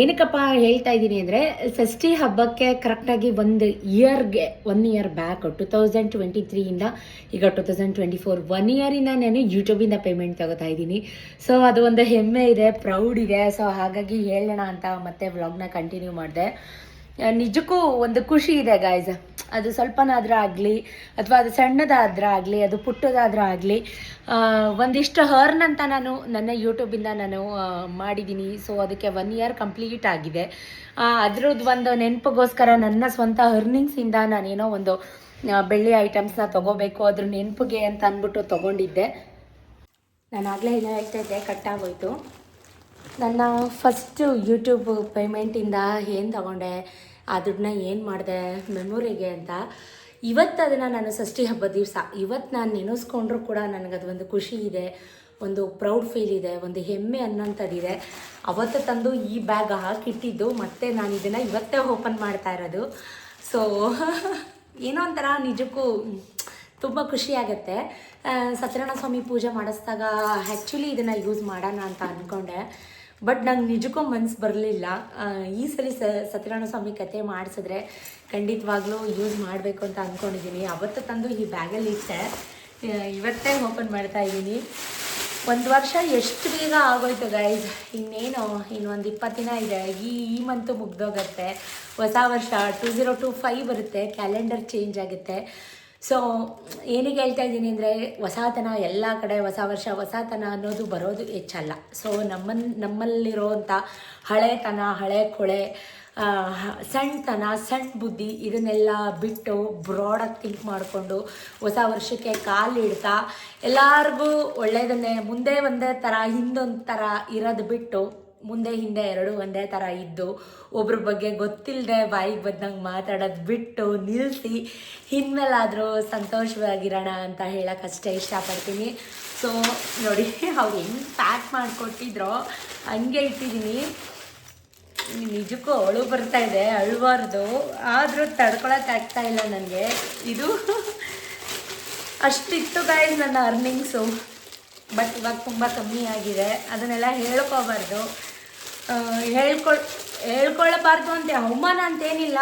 ಏನಕ್ಕಪ್ಪ ಹೇಳ್ತಾ ಇದ್ದೀನಿ ಅಂದರೆ, ಷಷ್ಠಿ ಹಬ್ಬಕ್ಕೆ ಕರೆಕ್ಟಾಗಿ 1 ಇಯರ್ ಬ್ಯಾಕ್ 2023ಇಂದ ಈಗ 2024 1 ಇಯರಿಂದ ನಾನು ಯೂಟ್ಯೂಬಿಂದ ಪೇಮೆಂಟ್ ತಗೋತಾ ಇದ್ದೀನಿ. ಸೊ ಅದು ಒಂದು ಹೆಮ್ಮೆ ಇದೆ, ಪ್ರೌಡ್ ಇದೆ. ಸೊ ಹಾಗಾಗಿ ಹೇಳೋಣ ಅಂತ ಮತ್ತೆ ವ್ಲಾಗ್ನ ಕಂಟಿನ್ಯೂ ಮಾಡಿದೆ. ನಿಜಕ್ಕೂ ಒಂದು ಖುಷಿ ಇದೆ ಗಾಯ್ಸ್. ಅದು ಸ್ವಲ್ಪನಾದರೂ ಆಗಲಿ ಅಥವಾ ಅದು ಸಣ್ಣದಾದ್ರೆ ಆಗಲಿ, ಅದು ಪುಟ್ಟದಾದ್ರೂ ಆಗಲಿ, ಒಂದಿಷ್ಟು ಹರ್ನ್ ಅಂತ ನಾನು ನನ್ನ ಯೂಟ್ಯೂಬಿಂದ ನಾನು ಮಾಡಿದ್ದೀನಿ. ಸೊ ಅದಕ್ಕೆ 1 ಇಯರ್ ಕಂಪ್ಲೀಟ್ ಆಗಿದೆ. ಅದ್ರದ್ದು ಒಂದು ನೆನಪಿಗೋಸ್ಕರ ನನ್ನ ಸ್ವಂತ ಅರ್ನಿಂಗ್ಸಿಂದ ನಾನೇನೋ ಒಂದು ಬೆಳ್ಳಿ ಐಟಮ್ಸ್ನ ತೊಗೋಬೇಕು ಅದ್ರ ನೆನಪಿಗೆ ಅಂತ ಅಂದ್ಬಿಟ್ಟು ತೊಗೊಂಡಿದ್ದೆ. ನಾನು ಆಗಲೇ ಏನೋ ಹೇಳ್ತಾ ಇದ್ದೆ, ಕಟ್ಟಾಗೋಯ್ತು. ನನ್ನ ಫಸ್ಟು ಯೂಟ್ಯೂಬ್ ಪೇಮೆಂಟಿಂದ ಏನು ತಗೊಂಡೆ, ಆ ದುಡ್ಡನ್ನ ಏನು ಮಾಡಿದೆ ಮೆಮೊರಿಗೆ ಅಂತ. ಇವತ್ತು ಅದನ್ನು ನಾನು ಷಷ್ಠಿ ಹಬ್ಬದ ದಿವಸ ಇವತ್ತು ನಾನು ನೆನೆಸ್ಕೊಂಡ್ರೂ ಕೂಡ ನನಗದು ಒಂದು ಖುಷಿ ಇದೆ, ಒಂದು ಪ್ರೌಡ್ ಫೀಲ್ ಇದೆ, ಒಂದು ಹೆಮ್ಮೆ ಅನ್ನೋಂಥದ್ದಿದೆ. ಅವತ್ತು ತಂದು ಈ ಬ್ಯಾಗ್ ಹಾಕಿಟ್ಟಿದ್ದು ಮತ್ತೆ ನಾನು ಇದನ್ನು ಇವತ್ತೇ ಓಪನ್ ಮಾಡ್ತಾ ಇರೋದು. ಸೊ ಏನೋ ಒಂಥರ ನಿಜಕ್ಕೂ ತುಂಬ ಖುಷಿಯಾಗತ್ತೆ. ಸತ್ಯನಾರಾಯಣ ಸ್ವಾಮಿ ಪೂಜೆ ಮಾಡಿಸಿದಾಗ ಆ್ಯಕ್ಚುಲಿ ಇದನ್ನು ಯೂಸ್ ಮಾಡೋಣ ಅಂತ ಅಂದ್ಕೊಂಡೆ, ಬಟ್ ನಂಗೆ ನಿಜಕ್ಕೂ ಮನಸ್ಸು ಬರಲಿಲ್ಲ. ಈ ಸಲ ಸತ್ಯನಾರಾಯಣ ಸ್ವಾಮಿ ಕತೆ ಮಾಡಿಸಿದ್ರೆ ಖಂಡಿತವಾಗ್ಲೂ ಯೂಸ್ ಮಾಡಬೇಕು ಅಂತ ಅಂದ್ಕೊಂಡಿದ್ದೀನಿ. ಅವತ್ತು ತಂದು ಈ ಬ್ಯಾಗಲ್ಲಿ ಇಟ್ಟೆ, ಇವತ್ತೇ ಓಪನ್ ಮಾಡ್ತಾ ಇದ್ದೀನಿ. 1 ವರ್ಷ ಎಷ್ಟು ಬೇಗ ಆಗೋಯ್ತು ಗೈಸ್. ಇನ್ನೊಂದು 20 ದಿನ ಇದೆ, ಈ ಮಂತು ಮುಗ್ದೋಗುತ್ತೆ. ಹೊಸ ವರ್ಷ 2025 ಬರುತ್ತೆ, ಕ್ಯಾಲೆಂಡರ್ ಚೇಂಜ್ ಆಗುತ್ತೆ. ಸೊ ಏನಿಗೆ ಹೇಳ್ತಾ ಇದ್ದೀನಿ ಅಂದರೆ ಹೊಸತನ ಎಲ್ಲ ಕಡೆ ಹೊಸ ವರ್ಷ ಹೊಸತನ ಅನ್ನೋದು ಬರೋದು ಹೆಚ್ಚಲ್ಲ. ಸೊ ನಮ್ಮಲ್ಲಿರೋವಂಥ ಹಳೆತನ, ಹಳೆ ಕೊಳೆ, ಸಣ್ಣತನ, ಸಣ್ಣ ಬುದ್ಧಿ ಇದನ್ನೆಲ್ಲ ಬಿಟ್ಟು ಬ್ರಾಡಾಗಿ ಥಿಂಕ್ ಮಾಡಿಕೊಂಡು ಹೊಸ ವರ್ಷಕ್ಕೆ ಕಾಲಿಡ್ತಾ ಎಲ್ಲರಿಗೂ ಒಳ್ಳೆಯದನ್ನೇ, ಮುಂದೆ ಒಂದೇ ಥರ ಹಿಂದೊಂದು ಥರ ಇರೋದು ಬಿಟ್ಟು ಮುಂದೆ ಹಿಂದೆ ಎರಡು ಒಂದೇ ಥರ ಇದ್ದು ಒಬ್ರ ಬಗ್ಗೆ ಗೊತ್ತಿಲ್ಲದೆ ಬಾಯಿಗೆ ಬಂದಂಗೆ ಮಾತಾಡೋದು ಬಿಟ್ಟು ನಿಲ್ಲಿಸಿ ಇನ್ಮೇಲಾದರೂ ಸಂತೋಷವಾಗಿರೋಣ ಅಂತ ಹೇಳೋಕ್ಕಷ್ಟೇ ಇಷ್ಟಪಡ್ತೀನಿ. ಸೊ ನೋಡಿ ಅವ್ರು ಹೆಂಗೆ ಪ್ಯಾಕ್ ಮಾಡಿಕೊಟ್ಟಿದ್ರೋ ಹಂಗೆ ಇಟ್ಟಿದ್ದೀನಿ. ನಿಜಕ್ಕೂ ಅಳು ಬರ್ತಾಯಿದೆ, ಅಳಬಾರ್ದು, ಆದರೂ ತಡ್ಕೊಳಕ್ಕಾಗ್ತಾ ಇಲ್ಲ ನನಗೆ. ಇದು ಅಷ್ಟಿತ್ತು ಗೈಸ್ ನನ್ನ ಅರ್ನಿಂಗ್ಸು, ಬಟ್ ಇವಾಗ ತುಂಬ ಕಮ್ಮಿ ಆಗಿದೆ. ಅದನ್ನೆಲ್ಲ ಹೇಳ್ಕೋಬಾರ್ದು, ಹೇಳ್ಕೊಳ್ಳಬಾರ್ದು ಅಂತ ಅವಮಾನ ಅಂತೇನಿಲ್ಲ.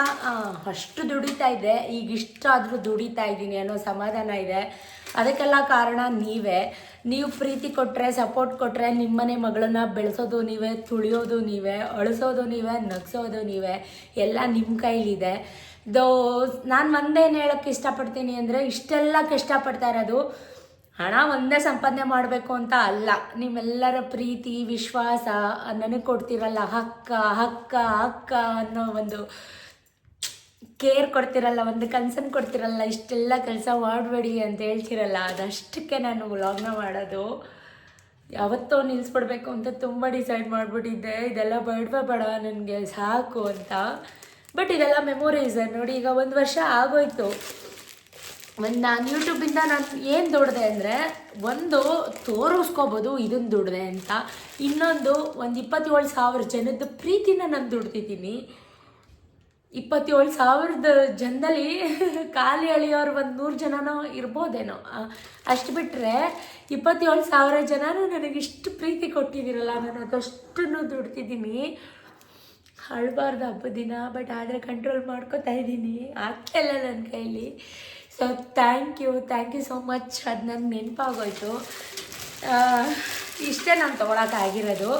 ಅಷ್ಟು ದುಡಿತಾ ಇದ್ದೆ, ಈಗ ಇಷ್ಟಾದರೂ ದುಡಿತಾ ಇದ್ದೀನಿ ಅನ್ನೋ ಸಮಾಧಾನ ಇದೆ. ಅದಕ್ಕೆಲ್ಲ ಕಾರಣ ನೀವೇ. ನೀವು ಪ್ರೀತಿ ಕೊಟ್ಟರೆ, ಸಪೋರ್ಟ್ ಕೊಟ್ಟರೆ ನಿಮ್ಮನೆ ಮಗಳನ್ನ ಬೆಳೆಸೋದು ನೀವೇ, ತುಳಿಯೋದು ನೀವೇ, ಅಳಿಸೋದು ನೀವೇ, ನಗಿಸೋದು ನೀವೇ, ಎಲ್ಲ ನಿಮ್ಮ ಕೈಲಿದೆ. ನಾನು ಒಂದೇನು ಹೇಳೋಕ್ಕೆ ಇಷ್ಟಪಡ್ತೀನಿ ಅಂದರೆ, ಇಷ್ಟೆಲ್ಲ ಕಷ್ಟಪಡ್ತಾ ಇರೋದು ಹಣ ಒಂದೇ ಸಂಪಾದನೆ ಮಾಡಬೇಕು ಅಂತ ಅಲ್ಲ. ನಿಮ್ಮೆಲ್ಲರ ಪ್ರೀತಿ, ವಿಶ್ವಾಸ, ನನಗೆ ಕೊಡ್ತಿರಲ್ಲ ಹಕ್ಕ ಹಕ್ಕ ಹಕ್ಕ ಅನ್ನೋ ಒಂದು ಕೇರ್ ಕೊಡ್ತಿರಲ್ಲ, ಒಂದು ಕನ್ಸರ್ನ್ ಕೊಡ್ತಿರಲ್ಲ, ಇಷ್ಟೆಲ್ಲ ಕೆಲಸ ಮಾಡಬೇಡಿ ಅಂತ ಹೇಳ್ತಿರಲ್ಲ, ಅದಷ್ಟಕ್ಕೆ ನಾನು ವ್ಲಾಗ್ನ ಮಾಡೋದು. ಯಾವತ್ತೋ ನಿಲ್ಲಿಸ್ಬಿಡ್ಬೇಕು ಅಂತ ತುಂಬ ಡಿಸೈಡ್ ಮಾಡಿಬಿಟ್ಟಿದ್ದೆ. ಇದೆಲ್ಲ ಬೇಡ ನನಗೆ ಸಾಕು ಅಂತ. ಬಟ್ ಇದೆಲ್ಲ ಮೆಮೊರೀಸ್ ನೋಡಿ. ಈಗ 1 ವರ್ಷ ಆಗೋಯ್ತು. ನಾನು ಯೂಟ್ಯೂಬಿಂದ ನಾನು ಏನು ದುಡಿದೆ ಅಂದರೆ, ಒಂದು ತೋರಿಸ್ಕೋಬೋದು ಇದನ್ನು ದುಡಿದೆ ಅಂತ, ಇನ್ನೊಂದು ಒಂದು 27,000 ಜನದ ಪ್ರೀತಿನ ನಾನು ದುಡ್ದಿದ್ದೀನಿ. 27,000 ಜನದಲ್ಲಿ ಖಾಲಿ ಅಳಿಯೋರು ಒಂದು 100 ಜನನೋ ಇರ್ಬೋದೇನೋ, ಅಷ್ಟು ಬಿಟ್ಟರೆ 27,000 ಜನನೂ ನನಗಿಷ್ಟು ಪ್ರೀತಿ ಕೊಟ್ಟಿದ್ದೀರಲ್ಲ, ನಾನು ಅದಷ್ಟನ್ನು ದುಡ್ತಿದ್ದೀನಿ. ಅಳಬಾರ್ದು ಹಬ್ಬದ ದಿನ, ಬಟ್ ಆದರೆ ಕಂಟ್ರೋಲ್ ಮಾಡ್ಕೋತಾ ಇದ್ದೀನಿ, ಆಗ್ತಾಯಿಲ್ಲ ನನ್ನ ಕೈಲಿ. So thank you so much. ಅದು ನಂಗೆ ನೆನಪಾಗೋಯ್ತು. ಇಷ್ಟೇ ನಾನು ತೊಗೊಳಕ್ಕಾಗಿರೋದು.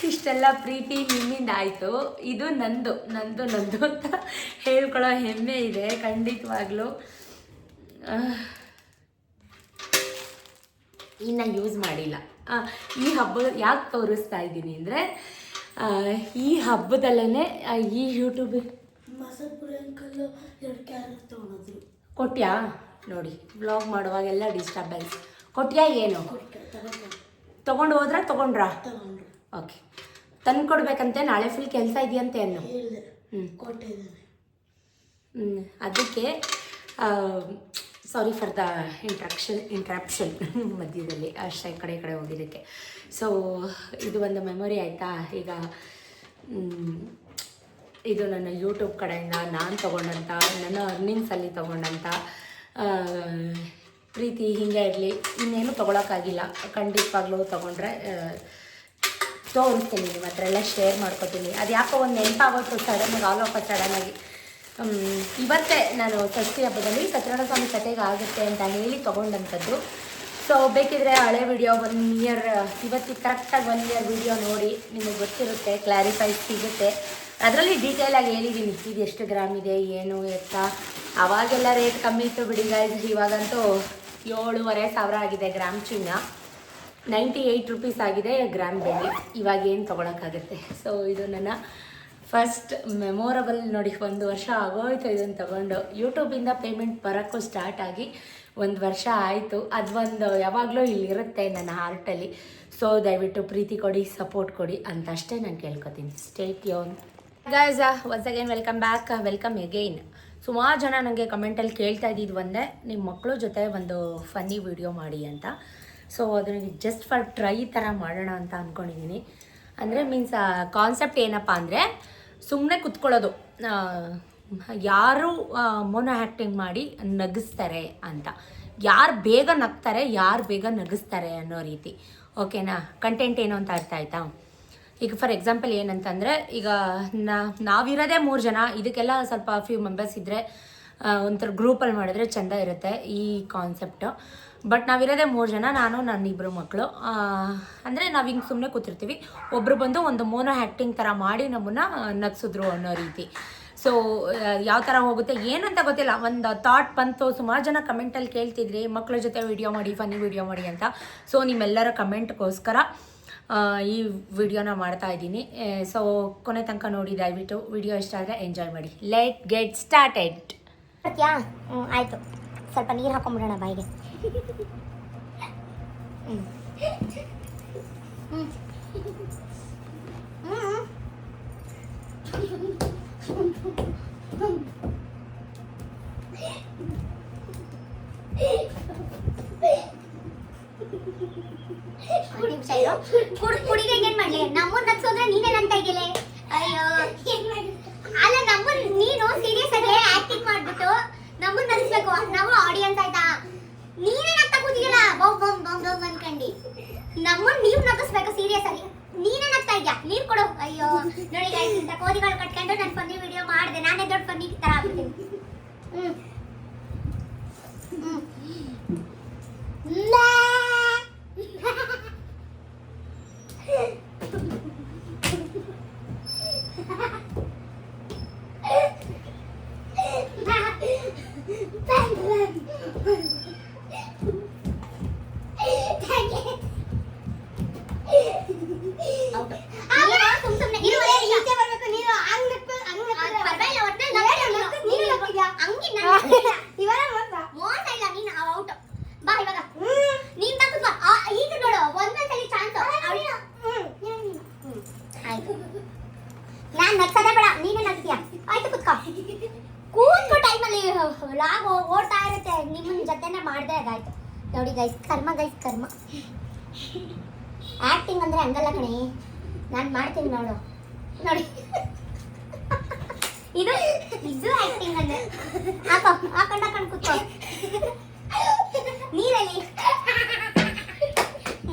ಇಷ್ಟೆಲ್ಲ ಪ್ರೀತಿ ನಿಮ್ಮಿಂದ ಆಯಿತು. ಇದು ನಂದು ಅಂತ ಹೇಳ್ಕೊಳ್ಳೋ ಹೆಮ್ಮೆ ಇದೆ ಖಂಡಿತವಾಗ್ಲೂ. ಇನ್ನು ಯೂಸ್ ಮಾಡಿಲ್ಲ. ಈ ಹಬ್ಬ ಯಾಕೆ ತೋರಿಸ್ತಾ ಇದ್ದೀನಿ ಅಂದರೆ, ಈ ಹಬ್ಬದಲ್ಲೇ ಈ ಯೂಟ್ಯೂಬಿಗೆ ಕೊಟ್ಯಾ ನೋಡಿ, ವ್ಲಾಗ್ ಮಾಡುವಾಗೆಲ್ಲ ಡಿಸ್ಟರ್ಬೆನ್ಸ್. ಕೊಟ್ಯಾ ಏನು ತೊಗೊಂಡು ಹೋದ್ರಾ? ತೊಗೊಂಡ್ರಾ? ಓಕೆ, ತಂದು ಕೊಡ್ಬೇಕಂತೆ. ನಾಳೆ ಫುಲ್ ಕೆಲಸ ಇದೆಯಂತೆ ಅನ್ನು. ಅದಕ್ಕೆ ಸಾರಿ ಫಾರ್ ದ ಇಂಟ್ರಪ್ಷನ್ ಮಧ್ಯದಲ್ಲಿ ಅಷ್ಟೇ ಈ ಕಡೆ ಹೋಗಿದ್ದಕ್ಕೆ. ಸೊ ಇದು ಒಂದು ಮೆಮೊರಿ ಆಯಿತಾ. ಈಗ ಇದು ನನ್ನ ಯೂಟ್ಯೂಬ್ ಕಡೆಯಿಂದ ನಾನು ತೊಗೊಂಡಂಥ, ನನ್ನ ಅರ್ನಿಂಗ್ಸಲ್ಲಿ ತೊಗೊಂಡಂಥ ಪ್ರೀತಿ ಹೀಗೆ ಇರಲಿ. ಇನ್ನೇನು ತೊಗೊಳಕ್ಕಾಗಿಲ್ಲ, ಖಂಡಿತವಾಗ್ಲೂ ತೊಗೊಂಡ್ರೆ ತೋರಿಸ್ತೀನಿ, ನಿಮ್ಮ ಹತ್ರ ಎಲ್ಲ ಶೇರ್ ಮಾಡ್ಕೊತೀನಿ. ಅದು ಯಾಕೋ ಒಂದು ನೆನಪಾಗೋದು ಸಡನ್ನಾಗಿ, ಆಲ್ ಆಫ್ ಸಡನ್ನಾಗಿ. ಇವತ್ತೇ ನಾನು ಷಷ್ಠಿ ಹಬ್ಬದಲ್ಲಿ ಸತ್ಯನಾರಾಯಣ ಸ್ವಾಮಿ ಕತೆಗೆ ಆಗುತ್ತೆ ಅಂತ ಹೇಳಿ ತೊಗೊಂಡಂಥದ್ದು. ಸೊ ಬೇಕಿದ್ರೆ ಹಳೆ ವಿಡಿಯೋ 1 ಇಯರ್, ಇವತ್ತಿಗೆ ಕರೆಕ್ಟಾಗಿ 1 ಇಯರ್ ವಿಡಿಯೋ ನೋಡಿ, ನಿಮಗೆ ಗೊತ್ತಿರುತ್ತೆ, ಕ್ಲಾರಿಫೈ ಸಿಗುತ್ತೆ. ಅದರಲ್ಲಿ ಡೀಟೇಲಾಗಿ ಹೇಳಿದ್ದೀನಿ ಇದು ಎಷ್ಟು ಗ್ರಾಮ್ ಇದೆ, ಏನು ಎತ್ತ. ಆವಾಗೆಲ್ಲ ರೇಟ್ ಕಮ್ಮಿ ಇತ್ತು ಬಿಡಿ ಗಾಯ್ಸ್. ಇವಾಗಂತೂ 7,500 ಆಗಿದೆ ಗ್ರಾಮ್ ಚಿನ್ನ. 98 ರುಪೀಸ್ ಆಗಿದೆ ಗ್ರಾಮ್ ಬೆಳ್ಳಿ. ಇವಾಗ ಏನು ತೊಗೊಳಕ್ಕಾಗುತ್ತೆ. ಸೊ ಇದು ನನ್ನ ಫಸ್ಟ್ ಮೆಮೊರಬಲ್ ನೋಡಿ. 1 ವರ್ಷ ಆಗೋಯ್ತು ಇದನ್ನು ತೊಗೊಂಡು. ಯೂಟ್ಯೂಬಿಂದ ಪೇಮೆಂಟ್ ಬರೋಕ್ಕೂ ಸ್ಟಾರ್ಟ್ ಆಗಿ 1 ವರ್ಷ ಆಯಿತು. ಅದೊಂದು ಯಾವಾಗಲೂ ಇಲ್ಲಿರುತ್ತೆ ನನ್ನ ಹಾರ್ಟಲ್ಲಿ. ಸೊ ದಯವಿಟ್ಟು ಪ್ರೀತಿ ಕೊಡಿ, ಸಪೋರ್ಟ್ ಕೊಡಿ ಅಂತ ಅಷ್ಟೇ ನಾನು ಕೇಳ್ಕೊತೀನಿ. Stay tune guys. Once again welcome back, welcome again. ಸುಮಾರು ಜನ ನನಗೆ ಕಮೆಂಟಲ್ಲಿ ಕೇಳ್ತಾ ಇದ್ದಿದ್ದು ಒಂದೇ, ನಿಮ್ಮ ಮಕ್ಕಳ ಜೊತೆ ಒಂದು ಫನ್ನಿ ವಿಡಿಯೋ ಮಾಡಿ ಅಂತ. ಸೊ ಅದನ್ನು ಜಸ್ಟ್ ಫಾರ್ ಟ್ರೈ ಥರ ಮಾಡೋಣ ಅಂತ ಅಂದ್ಕೊಂಡಿದ್ದೀನಿ. ಅಂದರೆ ಮೀನ್ಸ್ ಕಾನ್ಸೆಪ್ಟ್ ಏನಪ್ಪ ಅಂದರೆ, ಸುಮ್ಮನೆ ಕುತ್ಕೊಳ್ಳೋದು, ಯಾರು ಮೋನೋ ಆ್ಯಕ್ಟಿಂಗ್ ಮಾಡಿ ನಗಿಸ್ತಾರೆ ಅಂತ, ಯಾರು ಬೇಗ ನಗ್ತಾರೆ, ಯಾರು ಬೇಗ ನಗಿಸ್ತಾರೆ ಅನ್ನೋ ರೀತಿ. ಓಕೆನಾ? ಕಂಟೆಂಟ್ ಏನು ಅಂತ ಅರ್ಥ ಆಯ್ತಾ? ಈಗ ಫಾರ್ ಎಕ್ಸಾಂಪಲ್ ಏನಂತಂದರೆ, ಈಗ ನಾವಿರೋದೇ 3 ಜನ, ಇದಕ್ಕೆಲ್ಲ ಸ್ವಲ್ಪ ಫ್ಯೂ ಮೆಂಬರ್ಸ್ ಇದ್ದರೆ ಒಂಥರ ಗ್ರೂಪಲ್ಲಿ ಮಾಡಿದ್ರೆ ಚೆಂದ ಇರುತ್ತೆ ಈ ಕಾನ್ಸೆಪ್ಟು. ಬಟ್ ನಾವಿರೋದೇ 3 ಜನ, ನಾನು ನನ್ನ 2 ಮಕ್ಕಳು. ಅಂದರೆ ನಾವು ಹಿಂಗೆ ಸುಮ್ಮನೆ ಕೂತಿರ್ತೀವಿ, ಒಬ್ಬರು ಬಂದು ಒಂದು ಮೋನೋ ಆ್ಯಕ್ಟಿಂಗ್ ಥರ ಮಾಡಿ ನಮ್ಮನ್ನು ನಗಿಸಿದ್ರು ಅನ್ನೋ ರೀತಿ. ಸೊ ಯಾವ ಥರ ಹೋಗುತ್ತೆ ಏನಂತ ಗೊತ್ತಿಲ್ಲ. ಒಂದು ಥಾಟ್ ಬಂತು. ಸುಮಾರು ಜನ ಕಮೆಂಟಲ್ಲಿ ಕೇಳ್ತಿದ್ರಿ ಮಕ್ಕಳ ಜೊತೆ ವಿಡಿಯೋ ಮಾಡಿ, ಫನ್ನಿ ವಿಡಿಯೋ ಮಾಡಿ ಅಂತ. ಸೊ ನಿಮ್ಮೆಲ್ಲರ ಕಮೆಂಟ್ಗೋಸ್ಕರ ಈ ವಿಡಿಯೋನ ಮಾಡ್ತಾ ಇದ್ದೀನಿ. ಸೊ ಕೊನೆ ತನಕ ನೋಡಿ ದಯವಿಟ್ಟು. ವಿಡಿಯೋ ಇಷ್ಟ ಆದರೆ ಎಂಜಾಯ್ ಮಾಡಿ. Let get started. ಆಯಿತು, ಸ್ವಲ್ಪ ನೀರು ಹಾಕೊಂಡ್ಬಿಡೋಣ ಬಾಯಿಗೆ. ಕುಡಿಗೆ ಏನ್ ಮಾಡ್ಲಿ? ನಮ್ಮನ್ನ ನಗ್ಸೋದ್ರೆ ನೀನೇ ನಂತ ಇದೆಯಲ್ಲ. ಅಯ್ಯೋ ಅಲ್ಲ, ನಮ್ಮನ್ನ ನೀನು ಸೀರಿಯಸ್ ಆಗಿ ಆಕ್ಟಿಂಗ್ ಮಾಡ್ಬಿಟ್ಟು ನಮ್ಮನ್ನ ನಗಿಸ್ಬೇಕು. ನಾವು ಆಡಿಯನ್ಸ್ ಆಯ್ತಾ? ನೀನೇ ನಗ್ತಾ ಕೂತಿಯಲ್ಲ ಬೌ ಬೌ ಬೌ ಬೌ ಅನ್ಕಂಡಿ. ನಮ್ಮನ್ನ ನೀವು ನಗಿಸ್ಬೇಕು ಸೀರಿಯಸ್ ಆಗಿ. ನೀನೇ ನಗ್ತಾ ಇದ್ಯಾ? ನೀರು ಕೊಡು. ಅಯ್ಯೋ ನೋಡಿ ಗೈಸ್, ಇಂಥ ಕೋದಿಗಳು ಕಟ್ಕೊಂಡು ನಾನು ಫನ್ನಿ ವಿಡಿಯೋ ಮಾಡಿದೆ. ನಾನೇ ದೊಡ್ಡ ಫನ್ನಿ ತರ ಆಗ್ಬಿಡ್ತೀನಿ. ನಾನ್ ನಗ್ಸೋದೇ ಬೇಡ, ನೀನೇ ನಗ್ತೀಯ. ಆಯ್ತು, ಕೂತ್ಕೋ ಟೈಮಲ್ಲಿ ವ್ಲಾಗ್ ಓಡ್ತಾ ಇರುತ್ತೆ. ನಿಮ್ಮನ್ನ ಜೊತೆನೆ ಮಾಡ್ದೆ ಅದಾಯ್ತು. ನೋಡಿ ಗೈಸ್, ಕರ್ಮ ಗೈಸ್, ಕರ್ಮ. ಆಕ್ಟಿಂಗ್ ಅಂದ್ರೆ ಹಂಗಲ್ಲ ಕಣೆ, ನಾನು ಮಾಡ್ತೀನಿ ನೋಡು. ನೋಡಿ ಇದು ಇದು ಆಕ್ಟಿಂಗ್ ಅಂದ್ರೆ. ಹಾಕೊಂಡು ಕೂತ್ಕೋ ನೀರಲ್ಲಿ.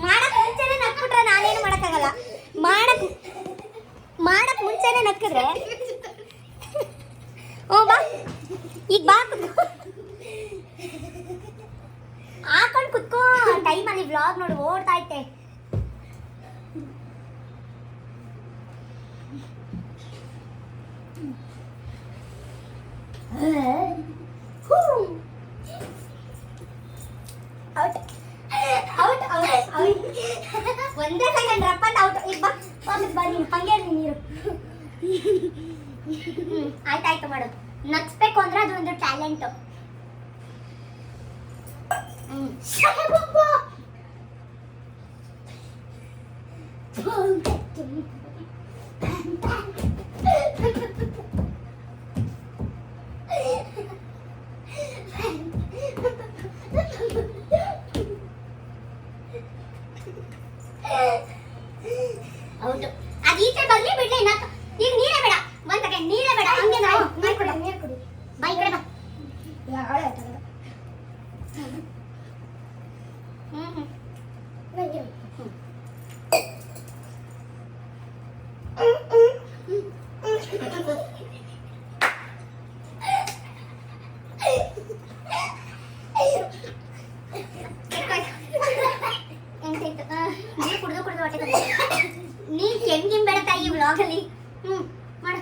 ಮಾಡಕ್ ಮುಂಚೆನೆ ನಕ್ಬಿಟ್ರೆ ನಾನೇನು ಮಾಡಕ್ಕಾಗಲ್ಲ. ಮಾಡಕ್ ಮುಂಚೆನೆ ನಕ್ಕಿದ್ರೆ ಓ ಬಾ, ಈಗ ಬಾ ಹಾಕೊಂಡು ಕುತ್ಕೋ. ಟೈಮಲ್ಲಿ ವ್ಲಾಗ್ ನೋಡಿ ಓಡ್ತಾ ಐತೆ. ಒಂದೇ ಸೆಕೆಂಡ್ ರಪ್ಪಂತ ಔಟ್. ಈಗ ಬಾ, ವಾಪಸ್ ಬನ್ನಿ. ಹಂಗೆ ನೀರು. ಆಯ್ತಾಯ್ತು ಮಾಡು. ನಗ್ಸ್ಬೇಕು ಅಂದ್ರೆ ಅದು ಒಂದು ಟ್ಯಾಲೆಂಟ್. ಹೌದು, ಅದು ಈಚೆ ಬರ್ಲಿ ಬಿಡ್ಲಿ. ಈಗ ನೀರೇ ಬೇಡ, ಒಂದ್ ಸೆಕೆಂಡ್ ನೀರೇ ಬೇಡ. ಹಂಗೆ ನೀರು ಕುಡಿ. ಬಾ ಈ ಕಡೆ ಬಾ. ನೀರು ಕುಡಿದು ಹೊಟ್ಟೆ ನೀ ಕೆಂಗಿಂ ಬೇಡ ತಾಯಿ ವ್ಲಾಗಲ್ಲಿ. ಮಾಡ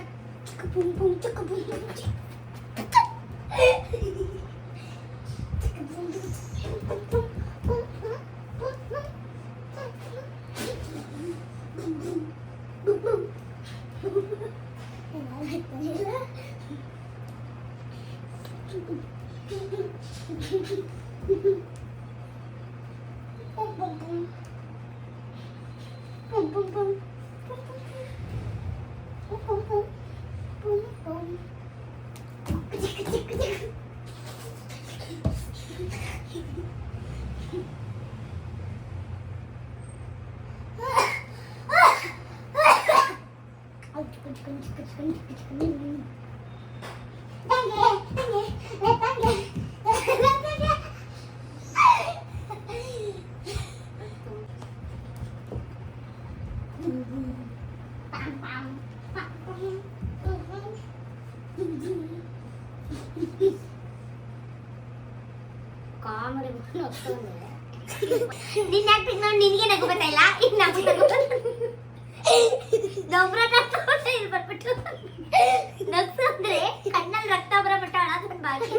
ಕಾಮಿಡಿ ನಿನ್ನ ಆಕ್ಟಿಂಗ್ ನೋಡಿ ನಿನಗೆ ನಗು ಬರ್ತಾ ಇಲ್ಲ. ಈಗ ನಗು ಬರ್ಬಿಟ್ಟು ನಗ್ಸ ಅಂದ್ರೆ ಕಣ್ಣಲ್ಲಿ ರಕ್ತ ಬರಬಿಟ್ಟ ಅಳಾಕೊಂಡ್ ಬಾಕಿ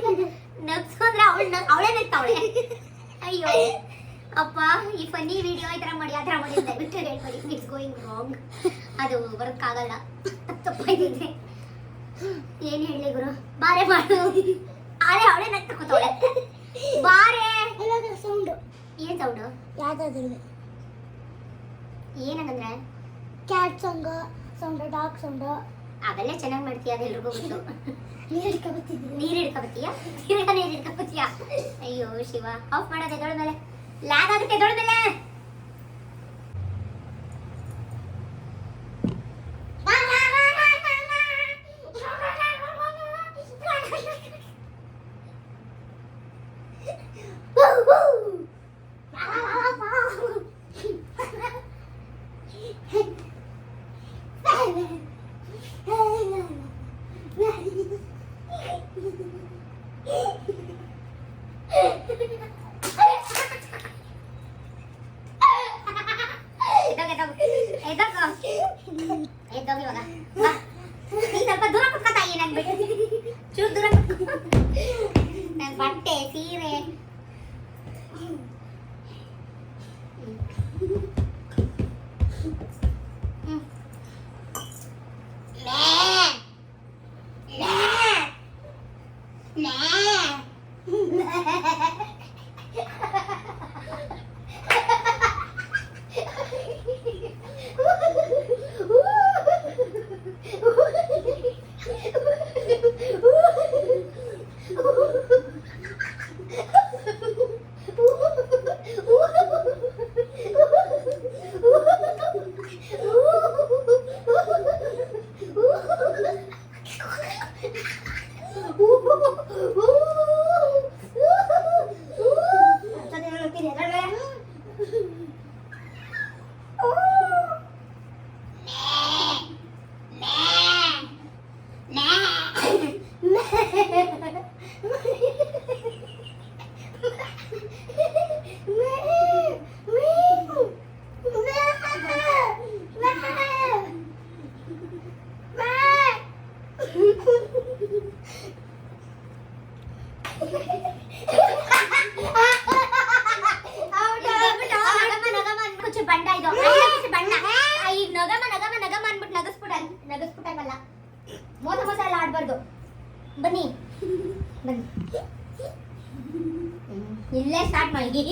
ನಗ್ಸು ಅಂದ್ರೆ ಅವಳೇ ನಗ್ತಾವಳೆ. ಅಯ್ಯೋ ಅಪ್ಪ, ಈ ಫನ್ನಿ ವಿಡಿಯೋ ಈ ತರ ಮಾಡಿ ಆ ತರ ಮಾಡಿ ದಯವಿಟ್ಟು ಹೇಳ್ಬೇಡಿ. It's going wrong. ಅದು ಬರೋಕ್ಕಾಗಲ್ಲ, ತಪ್ಪಾಗಿದೆ. ಏನ್ ಹೇಳಿ ಗುರು, ಬಾರೆ ಮಾಡು. ಅವಳೇ ನಗ್ತಕೋತಾವಳೆ. ಬಾರೆ ಸೌಂಡ್. ಏನ್ ಸೌಂಡು? ಯಾವ್ದಾದ್ರು ಏನಂದ್ರೆ cat song sound, dog sound. ಅವೆಲ್ಲ ಚೆನ್ನಾಗಿ ಮಾಡ್ತೀಯ, ಅದೆಲ್ರಿಗೂ ಗೊತ್ತು. ನೀರು ಹಿಡ್ಕೊಬತ್ತೀಯ? ನೀರು ಹಿಡ್ಕೊಬತ್ತೀಯ? ಅಯ್ಯೋ ಶಿವ, ಆಫ್ ಮಾಡೋದು ಎದೊಳ ಮೇಲೆ, ಲ್ಯಾಗ್ ಆಗುತ್ತೆ ಎದೊಳ ಮೇಲೆ. ಸ್ವಲ್ಪ ದೂರ ಕುತ್ಕೊತಾಯಿ, ನನ್ ಬಿಟ್ಟು ಚೂರು ದೂರ ಕುತ್ಕೊ. ನನ್ ಬಟ್ಟೆ ಸೀರೆ ನಗಸ್ಬಿಟ್ಟಲ್ಲ, ಮೋಸ ಎಲ್ಲ ಆಡ್ಬಾರ್ದು. ಬನ್ನಿ ಬನ್ನಿ, ಇಲ್ಲೇ ಸ್ಟಾರ್ಟ್ ಮಾಡಿ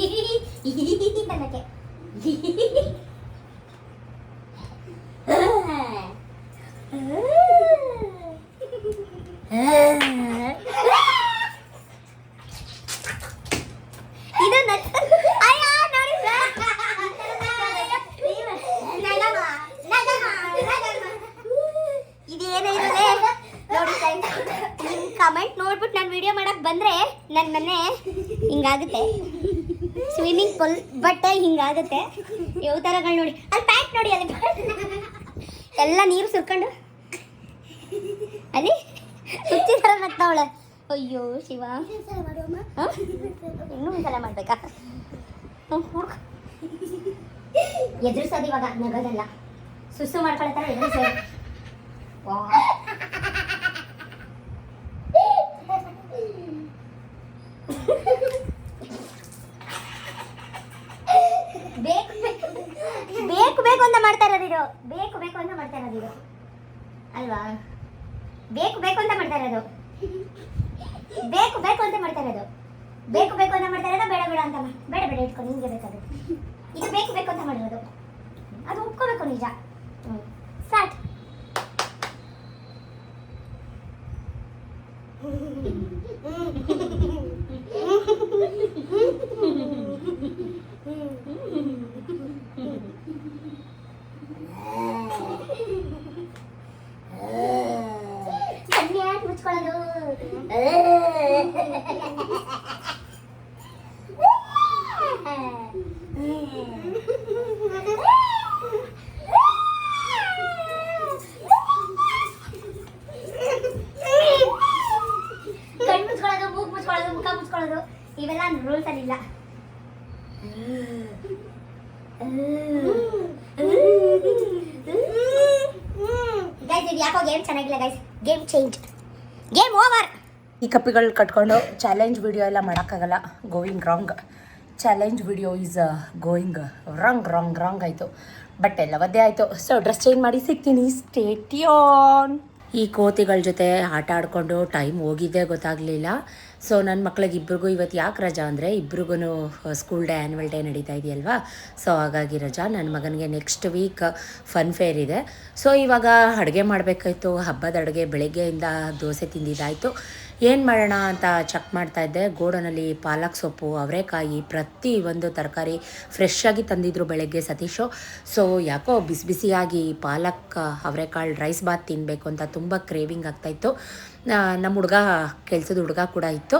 ಅನ್ನಕ್ಕೆ. ಕಮೆಂಟ್ ನೋಡ್ಬಿಟ್ಟು ನಾನು ವಿಡಿಯೋ ಮಾಡಕ್ ಬಂದ್ರೆ ನನ್ನ ಮನೆ ಹಿಂಗಾಗುತ್ತೆ, ಸ್ವಿಮ್ಮಿಂಗ್ ಪೂಲ್ ಬಟ್ಟೆ ಹಿಂಗಾಗುತ್ತೆ. ಯಾವ ಥರಗಳು ನೋಡಿ, ಅಲ್ಲಿ ಪ್ಯಾಂಟ್ ನೋಡಿ, ಅಲ್ಲಿ ಎಲ್ಲ ನೀರು ಸುರ್ಕೊಂಡು ಅಲ್ಲಿ ಹುಚ್ಚಿ ಥರ ನಗ್ತಾವಳೆ. ಅಯ್ಯೋ ಶಿವ, ಇನ್ನೂ ಒಂದ್ಸಲ ಮಾಡ್ಬೇಕಾ? ಎದುರಿಸೋದು ಇವಾಗ, ನಗೋದಲ್ಲ. ಸುಸ್ಸು ಮಾಡ್ಕೊಳ್ತಾರ ಎದುರಿಸೋದು. ಬೇಕು ಅಂತ ಮಾಡ್ತಾ ಇರೋದು, ಬೇಕು ಅಂತ ಮಾಡ್ತಾ ಇರೋದು ಅಲ್ವಾ? ಬೇಕು ಅಂತ ಮಾಡ್ತಾ ಇರೋದು, ಬೇಕು ಅಂತ ಮಾಡ್ತಾ ಇರೋದು, ಬೇಕು ಅಂತ ಮಾಡ್ತಾ ಇರೋದು. ಬೇಡ ಅಂತ ಬೇಡ ಇಟ್ಕೊಂಡು ನಿಮ್ಗೆ ಬೇಕಾಗುತ್ತೆ. ಇದು ಬೇಕು ಅಂತ ಮಾಡಿರೋದು, ಅದು ಒಪ್ಕೋಬೇಕು ನಿಜ. ಸ್ಟಾರ್ಟ್. ಮುಚ್ಕೊಳ್ಳೋದು. ಕಣ್ಣು ಮುಚ್ಕೊಳ್ಳೋದು, ಮೂಗು ಮುಚ್ಕೊಳ್ಳೋದು, ಮುಖ ಮುಚ್ಕೊಳ್ಳೋದು, ಇವೆಲ್ಲ ರೂಲ್ಸ್ ಅಲ್ಲಿ ಇಲ್ಲ. ಗೈಸ್, ಇದು ಯಾಕೋ ಗೇಮ್ ಚೆನ್ನಾಗಿಲ್ಲ guys, game change. Game over. ಈ ಕಪ್ಪಿಗಳು ಕಟ್ಕೊಂಡು ಚಾಲೆಂಜ್ ವಿಡಿಯೋ ಎಲ್ಲ ಮಾಡೋಕ್ಕಾಗಲ್ಲ. Going wrong. Challenge video is going wrong ಆಯಿತು. ಬಟ್ ಎಲ್ಲ ಒದ್ದೆ ಆಯಿತು. ಸೊ ಡ್ರೆಸ್ ಚೇಂಜ್ ಮಾಡಿ ಸಿಗ್ತೀನಿ. ಸ್ಟೇಟ್ಯೂನ್. ಈ ಕೋತಿಗಳ ಜೊತೆ ಆಟ ಆಡಿಕೊಂಡು ಟೈಮ್ ಹೋಗಿದ್ದೇ ಗೊತ್ತಾಗಲಿಲ್ಲ. ಸೊ ನನ್ನ ಮಕ್ಳಿಗೆ ಇಬ್ರಿಗೂ ಇವತ್ತು ಯಾಕೆ ರಜಾ ಅಂದರೆ ಇಬ್ರಿಗೂ ಸ್ಕೂಲ್ ಡೇ ಆ್ಯನ್ಯುವಲ್ ಡೇ ನಡೀತಾ ಇದೆಯಲ್ವಾ. ಸೊ ಹಾಗಾಗಿ ರಜಾ. ನನ್ನ ಮಗನಿಗೆ ನೆಕ್ಸ್ಟ್ ವೀಕ್ ಫನ್ ಫೇರ್ ಇದೆ. ಸೊ ಇವಾಗ ಅಡುಗೆ ಮಾಡಬೇಕಾಯ್ತು. ಹಬ್ಬದ ಅಡುಗೆ ಬೆಳಗ್ಗೆಯಿಂದ ದೋಸೆ ತಿಂದಿದ್ದಾಯಿತು. ಏನು ಮಾಡೋಣ ಅಂತ ಚೆಕ್ ಮಾಡ್ತಾಯಿದ್ದೆ. ಗೋಡನಲ್ಲಿ ಪಾಲಕ್ ಸೊಪ್ಪು, ಅವರೆಕಾಯಿ, ಪ್ರತಿ ಒಂದು ತರಕಾರಿ ಫ್ರೆಶ್ ಆಗಿ ತಂದಿದ್ರು ಬೆಳಗ್ಗೆ ಸತೀಶು. ಸೊ ಯಾಕೋ ಬಿಸಿಯಾಗಿ ಪಾಲಕ್ ಅವರೆಕಾಳು ರೈಸ್ ಬಾತ್ ತಿನ್ನಬೇಕು ಅಂತ ತುಂಬ ಕ್ರೇವಿಂಗ್ ಆಗ್ತಾಯಿತ್ತು. ನಮ್ಮ ಹುಡುಗ, ಕೆಲಸದ ಹುಡುಗ ಕೂಡ ಇತ್ತು.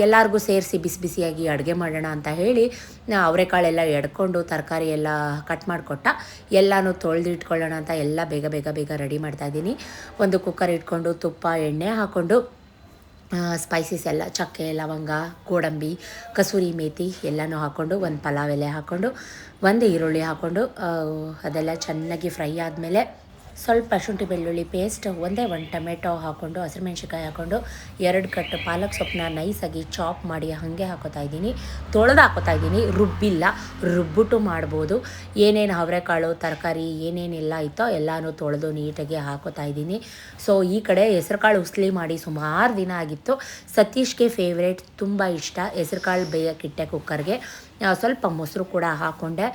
ಎಲ್ಲರಿಗೂ ಸೇರಿಸಿ ಬಿಸಿಯಾಗಿ ಅಡುಗೆ ಮಾಡೋಣ ಅಂತ ಹೇಳಿ ಅವರೆಕಾಳೆಲ್ಲ ಎಡ್ಕೊಂಡು ತರಕಾರಿ ಎಲ್ಲ ಕಟ್ ಮಾಡಿಕೊಟ್ಟ. ಎಲ್ಲನೂ ತೊಳೆದಿಟ್ಕೊಳ್ಳೋಣ ಅಂತ ಎಲ್ಲ ಬೇಗ ರೆಡಿ ಮಾಡ್ತಾಯಿದ್ದೀನಿ. ಒಂದು ಕುಕ್ಕರ್ ಇಟ್ಕೊಂಡು ತುಪ್ಪ ಎಣ್ಣೆ ಹಾಕ್ಕೊಂಡು ಸ್ಪೈಸಸ್ ಎಲ್ಲ ಚಕ್ಕೆ, ಲವಂಗ, ಗೋಡಂಬಿ, ಕಸೂರಿ ಮೇಥಿ ಎಲ್ಲನೂ ಹಾಕ್ಕೊಂಡು ಒಂದು ಪಲಾವ್ ಎಲೆ ಹಾಕ್ಕೊಂಡು ಒಂದು ಈರುಳ್ಳಿ ಹಾಕ್ಕೊಂಡು ಅದೆಲ್ಲ ಚೆನ್ನಾಗಿ ಫ್ರೈ ಆದಮೇಲೆ ಸ್ವಲ್ಪ ಶುಂಠಿ ಬೆಳ್ಳುಳ್ಳಿ ಪೇಸ್ಟ್, ಒಂದು ಟೊಮೆಟೊ ಹಾಕ್ಕೊಂಡು ಹಸಿರುಮೆಣ್ಸಿಕಾಯಿ ಹಾಕ್ಕೊಂಡು 2 ಕಟ್ಟು ಪಾಲಕ್ ಸೊಪ್ಪನ್ನ ನೈಸಾಗಿ ಚಾಪ್ ಮಾಡಿ ಹಾಗೆ ಹಾಕೋತಾ ಇದ್ದೀನಿ. ತೊಳೆದು ಹಾಕೋತಾ ಇದ್ದೀನಿ, ರುಬ್ಬಿಲ್ಲ. ರುಬ್ಬಿಟ್ಟು ಮಾಡ್ಬೋದು. ಏನೇನು ಅವರೆಕಾಳು ತರಕಾರಿ ಏನೇನೆಲ್ಲ ಇತ್ತೋ ಎಲ್ಲನೂ ತೊಳೆದು ನೀಟಾಗಿ ಹಾಕೋತಾ ಇದ್ದೀನಿ. ಸೊ ಈ ಕಡೆ ಹೆಸರುಕಾಳು ಉಸ್ಲಿ ಮಾಡಿ ಸುಮಾರು ದಿನ ಆಗಿತ್ತು. ಸತೀಶ್ಗೆ ಫೇವ್ರೇಟ್, ತುಂಬ ಇಷ್ಟ. ಹೆಸರುಕಾಳು ಬೇಯಕ್ಕಿಟ್ಟೆ ಕುಕ್ಕರ್ಗೆ. ಸ್ವಲ್ಪ ಮೊಸರು ಕೂಡ ಹಾಕ್ಕೊಂಡೆ.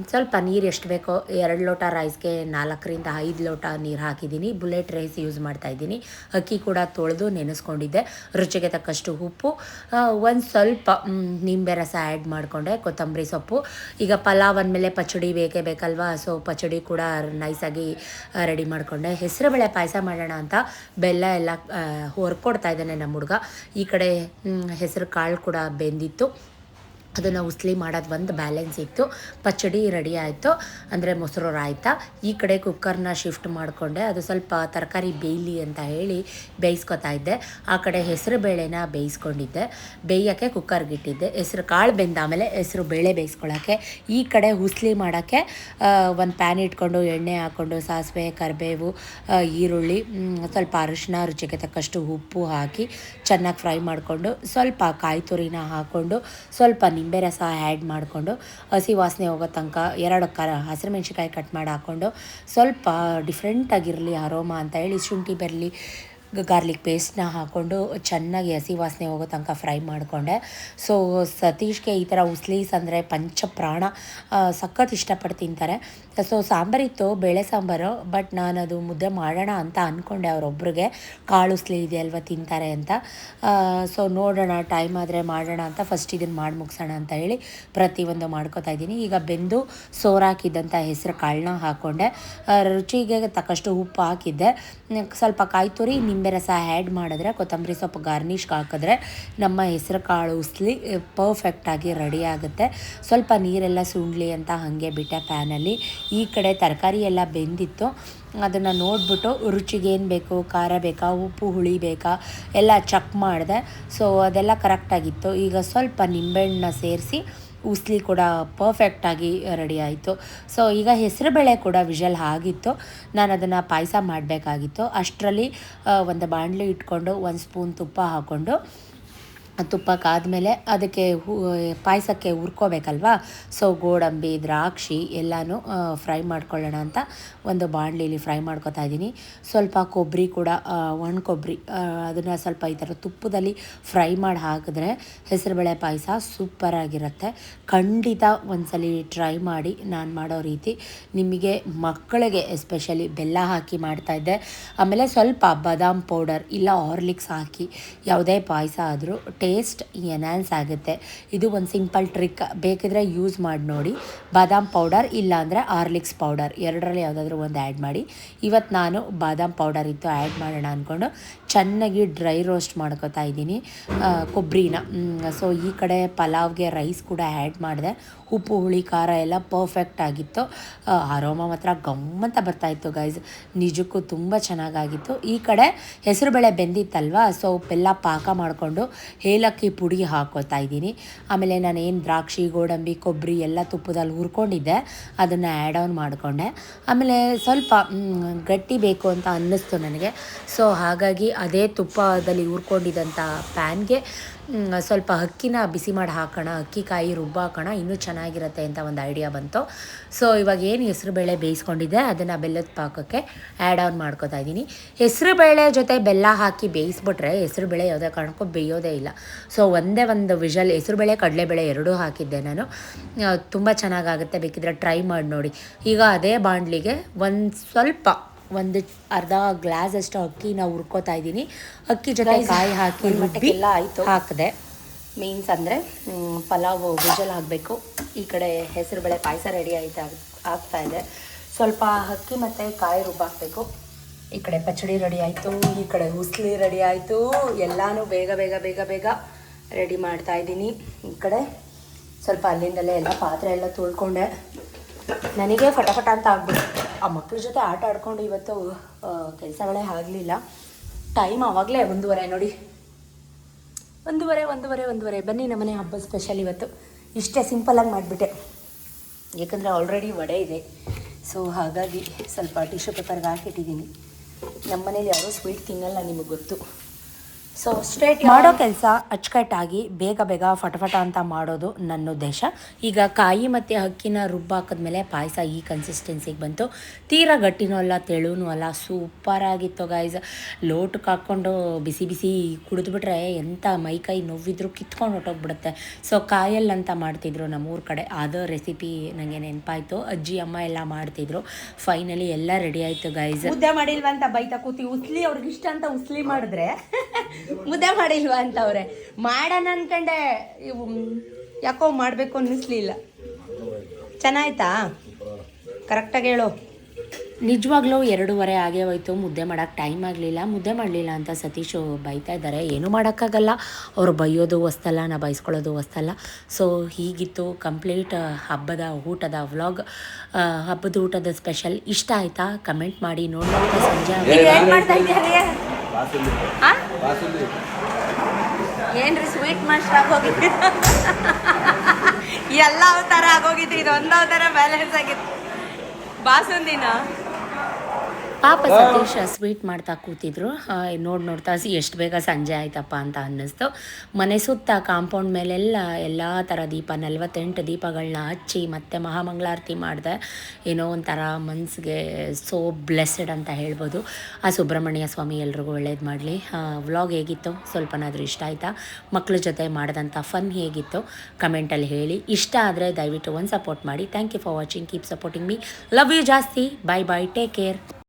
ಸ್ವಲ್ಪ ನೀರು ಎಷ್ಟು ಬೇಕೋ 2 ಲೋಟ ರೈಸ್ಗೆ 4ರಿಂದ 5 ಲೋಟ ನೀರು ಹಾಕಿದ್ದೀನಿ. ಬುಲೆಟ್ ರೈಸ್ ಯೂಸ್ ಮಾಡ್ತಾಯಿದ್ದೀನಿ. ಅಕ್ಕಿ ಕೂಡ ತೊಳೆದು ನೆನೆಸ್ಕೊಂಡಿದ್ದೆ. ರುಚಿಗೆ ತಕ್ಕಷ್ಟು ಉಪ್ಪು, ಒಂದು ಸ್ವಲ್ಪ ನಿಂಬೆ ರಸ ಆ್ಯಡ್ ಮಾಡಿಕೊಂಡೆ, ಕೊತ್ತಂಬರಿ ಸೊಪ್ಪು. ಈಗ ಪಲಾವ್ ಅಂದಮೇಲೆ ಪಚಡಿ ಬೇಕಲ್ವಾ. ಸೊ ಪಚಡಿ ಕೂಡ ನೈಸಾಗಿ ರೆಡಿ ಮಾಡಿಕೊಂಡೆ. ಹೆಸರುಬೇಳೆ ಪಾಯಸ ಮಾಡೋಣ ಅಂತ ಬೆಲ್ಲ ಎಲ್ಲ ಹೊರ್ಕೊಡ್ತಾ ಇದ್ದಾನೆ ನಮ್ಮ ಹುಡುಗ. ಈ ಕಡೆ ಹೆಸರು ಕಾಳು ಕೂಡ ಬೆಂದಿತ್ತು. ಅದನ್ನು ಉಸ್ಲಿ ಮಾಡೋದು ಒಂದು ಬ್ಯಾಲೆನ್ಸ್ ಇತ್ತು. ಪಚಡಿ ರೆಡಿ ಆಯಿತು, ಅಂದರೆ ಮೊಸರು ರಾಯ್ತ. ಈ ಕಡೆ ಕುಕ್ಕರ್ನ ಶಿಫ್ಟ್ ಮಾಡಿಕೊಂಡೆ. ಅದು ಸ್ವಲ್ಪ ತರಕಾರಿ ಬೇಯಲಿ ಅಂತ ಹೇಳಿ ಬೇಯಿಸ್ಕೊತಾ ಇದ್ದೆ. ಆ ಕಡೆ ಹೆಸರು ಬೇಳೆನ ಬೇಯಿಸ್ಕೊಂಡಿದ್ದೆ. ಬೇಯೋಕ್ಕೆ ಕುಕ್ಕರ್ಗೆ ಇಟ್ಟಿದ್ದೆ. ಹೆಸರು ಕಾಳು ಬೆಂದಾಮೇಲೆ ಹೆಸರು ಬೇಳೆ ಬೇಯಿಸ್ಕೊಳ್ಳೋಕ್ಕೆ. ಈ ಕಡೆ ಉಸ್ಲಿ ಮಾಡೋಕ್ಕೆ ಒಂದು ಪ್ಯಾನ್ ಇಟ್ಕೊಂಡು ಎಣ್ಣೆ ಹಾಕ್ಕೊಂಡು ಸಾಸಿವೆ, ಕರಿಬೇವು, ಈರುಳ್ಳಿ, ಸ್ವಲ್ಪ ಅರಿಶಿನ, ರುಚಿಗೆ ತಕ್ಕಷ್ಟು ಉಪ್ಪು ಹಾಕಿ ಚೆನ್ನಾಗಿ ಫ್ರೈ ಮಾಡಿಕೊಂಡು ಸ್ವಲ್ಪ ಕಾಯಿ ತುರಿನ ಹಾಕ್ಕೊಂಡು ಸ್ವಲ್ಪ ನಿಂಬೆ ರಸ ಆ್ಯಡ್ ಮಾಡಿಕೊಂಡು ಹಸಿ ವಾಸನೆ ಹೋಗೋ ತನಕ 2 ಹಸಿರುಮೆಣ್ಸಿಕಾಯಿ ಕಟ್ ಮಾಡಿ ಹಾಕ್ಕೊಂಡು ಸ್ವಲ್ಪ ಡಿಫ್ರೆಂಟಾಗಿರಲಿ ಅರೋಮಾ ಅಂತ ಹೇಳಿ ಶುಂಠಿ ಬೆಳ್ಳುಳ್ಳಿ ಗಾರ್ಲಿಕ್ ಪೇಸ್ಟ್ನ ಹಾಕ್ಕೊಂಡು ಚೆನ್ನಾಗಿ ಹಸಿ ವಾಸನೆ ಹೋಗೋ ತನಕ ಫ್ರೈ ಮಾಡಿಕೊಂಡೆ. ಸೊ ಸತೀಶ್ಗೆ ಈ ಥರ ಉಸ್ಲೀಸ್ ಅಂದರೆ ಪಂಚಪ್ರಾಣ, ಸಖತ್ ಇಷ್ಟಪಟ್ಟು ತಿಂತಾರೆ. ಸೊ ಸಾಂಬಾರಿತ್ತು, ಬೇಳೆ ಸಾಂಬಾರು. ಬಟ್ ನಾನು ಅದು ಮುದ್ದೆ ಮಾಡೋಣ ಅಂತ ಅಂದ್ಕೊಂಡೆ. ಅವರೊಬ್ರಿಗೆ ಕಾಳು ಉಸ್ಲಿ ಇದೆಯಲ್ವ ತಿಂತಾರೆ ಅಂತ. ಸೊ ನೋಡೋಣ, ಟೈಮ್ ಆದರೆ ಮಾಡೋಣ ಅಂತ ಫಸ್ಟ್ ಇದನ್ನು ಮಾಡಿ ಮುಗಿಸೋಣ ಅಂತ ಹೇಳಿ ಪ್ರತಿಯೊಂದು ಮಾಡ್ಕೋತಾ ಇದ್ದೀನಿ. ಈಗ ಬೆಂದು ಸೋರಾಕಿದ್ದಂಥ ಹೆಸರು ಕಾಳನ್ನ ಹಾಕ್ಕೊಂಡೆ. ರುಚಿಗೆ ತಕ್ಕಷ್ಟು ಉಪ್ಪು ಹಾಕಿದ್ದೆ. ಸ್ವಲ್ಪ ಕಾಯಿ ತುರಿ, ನಿಂಬೆ ರಸ ಆ್ಯಡ್ ಮಾಡಿದ್ರೆ, ಕೊತ್ತಂಬರಿ ಸೊಪ್ಪು ಗಾರ್ನಿಷ್ಗೆ ಹಾಕಿದ್ರೆ ನಮ್ಮ ಹೆಸರು ಕಾಳು ಉಸ್ಲಿ ಪರ್ಫೆಕ್ಟಾಗಿ ರೆಡಿ ಆಗುತ್ತೆ. ಸ್ವಲ್ಪ ನೀರೆಲ್ಲ ಸುಂಡ್ಲಿ ಅಂತ ಹಾಗೆ ಬಿಟ್ಟೆ ಪ್ಯಾನಲ್ಲಿ. ಈ ಕಡೆ ತರಕಾರಿ ಎಲ್ಲ ಬೆಂದಿತ್ತು. ಅದನ್ನು ನೋಡಿಬಿಟ್ಟು ರುಚಿಗೆ ಏನು ಬೇಕು, ಖಾರ ಬೇಕಾ, ಉಪ್ಪು ಹುಳಿ ಬೇಕಾ ಎಲ್ಲ ಚೆಕ್ ಮಾಡಿದೆ. ಸೊ ಅದೆಲ್ಲ ಕರೆಕ್ಟಾಗಿತ್ತು. ಈಗ ಸ್ವಲ್ಪ ನಿಂಬೆಹಣ್ಣನ್ನ ಸೇರಿಸಿ ಉಸ್ಲಿ ಕೂಡ ಪರ್ಫೆಕ್ಟಾಗಿ ರೆಡಿ ಆಯಿತು. ಸೊ ಈಗ ಹೆಸರುಬೇಳೆ ಕೂಡ ವಿಷಲ್ ಆಗಿತ್ತು. ನಾನು ಅದನ್ನು ಪಾಯಸ ಮಾಡಬೇಕಾಗಿತ್ತು. ಅಷ್ಟರಲ್ಲಿ ಒಂದು ಬಾಣಲಿ ಇಟ್ಕೊಂಡು 1 ಸ್ಪೂನ್ ತುಪ್ಪ ಹಾಕ್ಕೊಂಡು, ತುಪ್ಪಕ್ಕಾದಮೇಲೆ ಅದಕ್ಕೆ ಪಾಯಸಕ್ಕೆ ಹುರ್ಕೋಬೇಕಲ್ವಾ. ಸೊ ಗೋಡಂಬಿ, ದ್ರಾಕ್ಷಿ ಎಲ್ಲನೂ ಫ್ರೈ ಮಾಡ್ಕೊಳ್ಳೋಣ ಅಂತ ಒಂದು ಬಾಣಲಿಲಿ ಫ್ರೈ ಮಾಡ್ಕೊತಾ ಇದ್ದೀನಿ. ಸ್ವಲ್ಪ ಕೊಬ್ಬರಿ ಕೂಡ, ಒಣ ಕೊಬ್ಬರಿ, ಅದನ್ನು ಸ್ವಲ್ಪ ಈ ಥರ ತುಪ್ಪದಲ್ಲಿ ಫ್ರೈ ಮಾಡಿ ಹಾಕಿದ್ರೆ ಹೆಸರುಬೇಳೆ ಪಾಯಸ ಸೂಪರಾಗಿರುತ್ತೆ. ಖಂಡಿತ ಒಂದ್ಸಲಿ ಟ್ರೈ ಮಾಡಿ ನಾನು ಮಾಡೋ ರೀತಿ. ನಿಮಗೆ ಮಕ್ಕಳಿಗೆ ಎಸ್ಪೆಷಲಿ ಬೆಲ್ಲ ಹಾಕಿ ಮಾಡ್ತಾಯಿದ್ದೆ. ಆಮೇಲೆ ಸ್ವಲ್ಪ ಬಾದಾಮ್ ಪೌಡರ್ ಇಲ್ಲ ಹಾರ್ಲಿಕ್ಸ್ ಹಾಕಿ ಯಾವುದೇ ಪಾಯಸ ಆದರೂ ಟೇಸ್ಟ್ ಎನ್ಹಾನ್ಸ್ ಆಗುತ್ತೆ. ಇದು ಒಂದು ಸಿಂಪಲ್ ಟ್ರಿಕ್, ಬೇಕಿದ್ರೆ ಯೂಸ್ ಮಾಡಿ ನೋಡಿ. ಬಾದಾಮ್ ಪೌಡರ್ ಇಲ್ಲ ಅಂದರೆ ಹಾರ್ಲಿಕ್ಸ್ ಪೌಡರ್, 2ರಲ್ಲಿ ಯಾವುದಾದ್ರೂ ಒಂದು ಆ್ಯಡ್ ಮಾಡಿ. ಇವತ್ತು ನಾನು ಬಾದಾಮ್ ಪೌಡರ್ ಇತ್ತು ಆ್ಯಡ್ ಮಾಡೋಣ ಅಂದ್ಕೊಂಡು ಚೆನ್ನಾಗಿ ಡ್ರೈ ರೋಸ್ಟ್ ಮಾಡ್ಕೊತಾ ಇದ್ದೀನಿ ಕೊಬ್ಬರಿನ. ಸೊ ಈ ಕಡೆ ಪಲಾವ್ಗೆ ರೈಸ್ ಕೂಡ ಆ್ಯಡ್ ಮಾಡಿದೆ. ಉಪ್ಪು ಹುಳಿ ಖಾರ ಎಲ್ಲ ಪರ್ಫೆಕ್ಟ್ ಆಗಿತ್ತು. ಅರೋಮ ಮಾತ್ರ ಗಮ್ಮಂತ ಬರ್ತಾಯಿತ್ತು ಗೈಸ್, ನಿಜಕ್ಕೂ ತುಂಬ ಚೆನ್ನಾಗಾಗಿತ್ತು. ಈ ಕಡೆ ಹೆಸರುಬೇಳೆ ಬೆಂದಿತ್ತಲ್ವ, ಸೊ ಬೆಲ್ಲ ಪಾಕ ಮಾಡಿಕೊಂಡು ಏಲಕ್ಕಿ ಪುಡಿ ಹಾಕೋತಾ ಇದ್ದೀನಿ. ಆಮೇಲೆ ನಾನೇನು ದ್ರಾಕ್ಷಿ, ಗೋಡಂಬಿ, ಕೊಬ್ಬರಿ ಎಲ್ಲ ತುಪ್ಪದಲ್ಲಿ ಹುರ್ಕೊಂಡಿದ್ದೆ, ಅದನ್ನು ಆ್ಯಡ್ ಆನ್ ಮಾಡಿಕೊಂಡೆ. ಆಮೇಲೆ ಸ್ವಲ್ಪ ಗಟ್ಟಿ ಬೇಕು ಅಂತ ಅನ್ನಿಸ್ತು ನನಗೆ. ಸೊ ಹಾಗಾಗಿ ಅದೇ ತುಪ್ಪದಲ್ಲಿ ಹುರ್ಕೊಂಡಿದ್ದಂಥ ಪ್ಯಾನ್ಗೆ ಸ್ವಲ್ಪ ಅಕ್ಕಿನ ಬಿಸಿ ಮಾಡಿ ಹಾಕೋಣ, ಅಕ್ಕಿ ಕಾಯಿ ರುಬ್ಬಾಕೋಣ, ಇನ್ನೂ ಚೆನ್ನಾಗಿರುತ್ತೆ ಅಂತ ಒಂದು ಐಡಿಯಾ ಬಂತು. ಸೊ ಇವಾಗ ಏನು ಹೆಸರುಬೇಳೆ ಬೇಯಿಸ್ಕೊಂಡಿದ್ದೆ ಅದನ್ನು ಬೆಲ್ಲದ ಪಾಕಕ್ಕೆ ಆ್ಯಡ್ ಆನ್ ಮಾಡ್ಕೊತಾ ಇದ್ದೀನಿ. ಹೆಸರುಬೇಳೆ ಜೊತೆ ಬೆಲ್ಲ ಹಾಕಿ ಬೇಯಿಸ್ಬಿಟ್ರೆ ಹೆಸರುಬೇಳೆ ಯಾವುದೇ ಕಾರಣಕ್ಕೂ ಬೇಯೋದೇ ಇಲ್ಲ. ಸೊ ಒಂದೇ ಒಂದು ವಿಷಲ್ ಹೆಸರುಬೇಳೆ ಕಡಲೆಬೇಳೆ ಎರಡೂ ಹಾಕಿದ್ದೆ ನಾನು. ತುಂಬ ಚೆನ್ನಾಗಾಗುತ್ತೆ, ಬೇಕಿದ್ರೆ ಟ್ರೈ ಮಾಡಿ ನೋಡಿ. ಈಗ ಅದೇ ಬಾಣಲಿಗೆ ಒಂದು ಅರ್ಧ ಗ್ಲಾಸಷ್ಟು ಅಕ್ಕಿನ ಹುರ್ಕೋತಾ ಇದ್ದೀನಿ. ಅಕ್ಕಿ ಜೊತೆ ಕಾಯಿ ಹಾಕಿ ಎಲ್ಲ ಆಯಿತು ಹಾಕಿದೆ. ಮೀನ್ಸ್ ಅಂದರೆ ಪಲಾವ್ ವಿಜಲ್ ಹಾಕಬೇಕು. ಈ ಕಡೆ ಹೆಸರುಬೇಳೆ ಪಾಯಸ ರೆಡಿ ಆಗ್ತಾಯಿದೆ. ಸ್ವಲ್ಪ ಅಕ್ಕಿ ಮತ್ತು ಕಾಯಿ ರುಬ್ಬಾಕಬೇಕು. ಈ ಕಡೆ ಪಚ್ಚಡಿ ರೆಡಿ ಆಯಿತು, ಈ ಕಡೆ ಉಸ್ಲಿ ರೆಡಿ ಆಯಿತು. ಎಲ್ಲನೂ ಬೇಗ ಬೇಗ ಬೇಗ ಬೇಗ ರೆಡಿ ಮಾಡ್ತಾಯಿದ್ದೀನಿ. ಈ ಕಡೆ ಸ್ವಲ್ಪ ಅಲ್ಲಿಂದಲೇ ಎಲ್ಲ ಪಾತ್ರೆ ಎಲ್ಲ ತೊಳ್ಕೊಂಡೆ. ನನಗೆ ಫಟಾಫಟ ಅಂತ ಆಗ್ಬಿಟ್ಟು ಆ ಮಕ್ಳ ಜೊತೆ ಆಟ ಆಡ್ಕೊಂಡು ಇವತ್ತು ಕೆಲಸಗಳೇ ಆಗಲಿಲ್ಲ. ಟೈಮ್ ಆವಾಗಲೇ 1:30 ನೋಡಿ, 1:30 ಬನ್ನಿ ನಮ್ಮನೆ ಹಬ್ಬ ಸ್ಪೆಷಲ್ ಇವತ್ತು. ಇಷ್ಟೇ ಸಿಂಪಲ್ಲಾಗಿ ಮಾಡಿಬಿಟ್ಟೆ, ಏಕೆಂದರೆ ಆಲ್ರೆಡಿ ವಡೆ ಇದೆ. ಸೊ ಹಾಗಾಗಿ ಸ್ವಲ್ಪ ಟಿಶ್ಯೂ ಪೇಪರ್ಗೆ ಹಾಕಿಟ್ಟಿದ್ದೀನಿ. ನಮ್ಮ ಮನೇಲಿ ಯಾರೂ ಸ್ವೀಟ್ ತಿನ್ನಲ್ಲ, ನಿಮಗೆ ಗೊತ್ತು. ಸೊ ಸ್ಟ್ರೇಟ್ ಮಾಡೋ ಕೆಲಸ ಅಚ್ಚುಕಟ್ಟಾಗಿ ಬೇಗ ಬೇಗ ಫಟಫಟ ಅಂತ ಮಾಡೋದು ನನ್ನ ಉದ್ದೇಶ. ಈಗ ಕಾಯಿ ಮತ್ತು ಅಕ್ಕಿನ ರುಬ್ಬಾಕಿದ್ಮೇಲೆ ಪಾಯಸ ಈ ಕನ್ಸಿಸ್ಟೆನ್ಸಿಗೆ ಬಂತು. ತೀರಾ ಗಟ್ಟಿನೂ ಅಲ್ಲ, ತೆಳುನೂ ಅಲ್ಲ, ಸೂಪರಾಗಿತ್ತು ಗೈಸ್. ಲೋಟಕ್ಕೆ ಹಾಕ್ಕೊಂಡು ಬಿಸಿ ಬಿಸಿ ಕುಡಿದ್ಬಿಟ್ರೆ ಎಂಥ ಮೈಕೈ ನೋವಿದ್ರು ಕಿತ್ಕೊಂಡು ಹೊಟ್ಟೋಗ್ಬಿಡುತ್ತೆ. ಸೊ ಕಾಯಲ್ಲಿ ಅಂತ ಮಾಡ್ತಿದ್ರು ನಮ್ಮೂರ ಕಡೆ, ಅದು ರೆಸಿಪಿ ನನಗೆ ನೆನಪಾಯಿತು. ಅಜ್ಜಿ ಅಮ್ಮ ಎಲ್ಲ ಮಾಡ್ತಿದ್ರು. ಫೈನಲಿ ಎಲ್ಲ ರೆಡಿ ಆಯಿತು ಗೈಸ್. ಮುದ್ದೆ ಮಾಡಿಲ್ವ ಅಂತ ಬೈತಾ ಕೂತಿ, ಉಸ್ಲಿ ಅವ್ರಿಗೆ ಇಷ್ಟ ಅಂತ ಉಸ್ಲಿ ಮಾಡಿದ್ರೆ ಮುದ್ದೆ ಮಾಡಿಲ್ವಾ ಅಂತ ಅವ್ರೆ ಮಾಡೋಣ ಅನ್ಕಂಡೆ, ಯಾಕೋ ಮಾಡಬೇಕು ಅನ್ನಿಸ್ಲಿಲ್ಲ. ಚೆನ್ನಾಯ್ತಾ? ಕರೆಕ್ಟಾಗಿ ಹೇಳು. ನಿಜವಾಗ್ಲೂ 2:30 ಆಗೇ ಹೋಯ್ತು. ಮುದ್ದೆ ಮಾಡೋಕ್ಕೆ ಟೈಮ್ ಆಗಲಿಲ್ಲ. ಮುದ್ದೆ ಮಾಡಲಿಲ್ಲ ಅಂತ ಸತೀಶು ಬೈತಾ ಇದ್ದಾರೆ. ಏನೂ ಮಾಡೋಕ್ಕಾಗಲ್ಲ, ಅವ್ರು ಬೈಯೋದು ಹೊಸ್ತಲ್ಲ, ನಾ ಬೈಸ್ಕೊಳ್ಳೋದು ಹೊಸ್ತಲ್ಲ. ಸೊ ಹೀಗಿತ್ತು ಕಂಪ್ಲೀಟ್ ಹಬ್ಬದ ಊಟದ ವ್ಲಾಗ್. ಹಬ್ಬದ ಊಟದ ಸ್ಪೆಷಲ್ ಇಷ್ಟ ಆಯಿತಾ? ಕಮೆಂಟ್ ಮಾಡಿ. ನೋಡೋಣ ಸಂಜೆ ಏನು ಮಾಡ್ತಾ ಇದ್ದೀರಿ? ಏನ್ರಿ ಸ್ವೀಟ್ ಮಾಸ್ಟರ್ ಆಗೋಗಿತ್ತು, ಎಲ್ಲ ಅವತಾರ ಆಗೋಗಿತ್ತು, ಇದು ಒಂದು ಅವತಾರ ಬ್ಯಾಲೆನ್ಸ್ ಆಗಿತ್ತು. ಬಾಸುಂದಿನ ಪಾಪ ಸತೀಶ್ ಸ್ವೀಟ್ ಮಾಡ್ತಾ ಕೂತಿದ್ರು. ನೋಡ್ತಾ ಎಷ್ಟು ಬೇಗ ಸಂಜೆ ಆಯ್ತಪ್ಪ ಅಂತ ಅನ್ನಿಸ್ತು. ಮನೆ ಸುತ್ತ ಕಾಂಪೌಂಡ್ ಮೇಲೆಲ್ಲ ಎಲ್ಲ ಥರ ದೀಪ 48 ದೀಪಗಳನ್ನ ಹಚ್ಚಿ ಮತ್ತೆ ಮಹಾಮಂಗಳಾರತಿ ಮಾಡಿದೆ. ಏನೋ ಒಂಥರ ಮನಸ್ಸಿಗೆ ಸೋ ಬ್ಲೆಸ್ಸೆಡ್ ಅಂತ ಹೇಳ್ಬೋದು. ಆ ಸುಬ್ರಹ್ಮಣ್ಯ ಸ್ವಾಮಿ ಎಲ್ರಿಗೂ ಒಳ್ಳೇದು ಮಾಡಲಿ. ವ್ಲಾಗ್ ಹೇಗಿತ್ತು? ಸ್ವಲ್ಪನಾದರೂ ಇಷ್ಟ ಆಯಿತಾ? ಮಕ್ಕಳ ಜೊತೆ ಮಾಡಿದಂಥ ಫನ್ ಹೇಗಿತ್ತು ಕಮೆಂಟಲ್ಲಿ ಹೇಳಿ. ಇಷ್ಟ ಆದರೆ ದಯವಿಟ್ಟು ಒಂದು ಸಪೋರ್ಟ್ ಮಾಡಿ. Thank you for watching. Keep supporting me. Love you ಜಾಸ್ತಿ. Bye bye. Take care.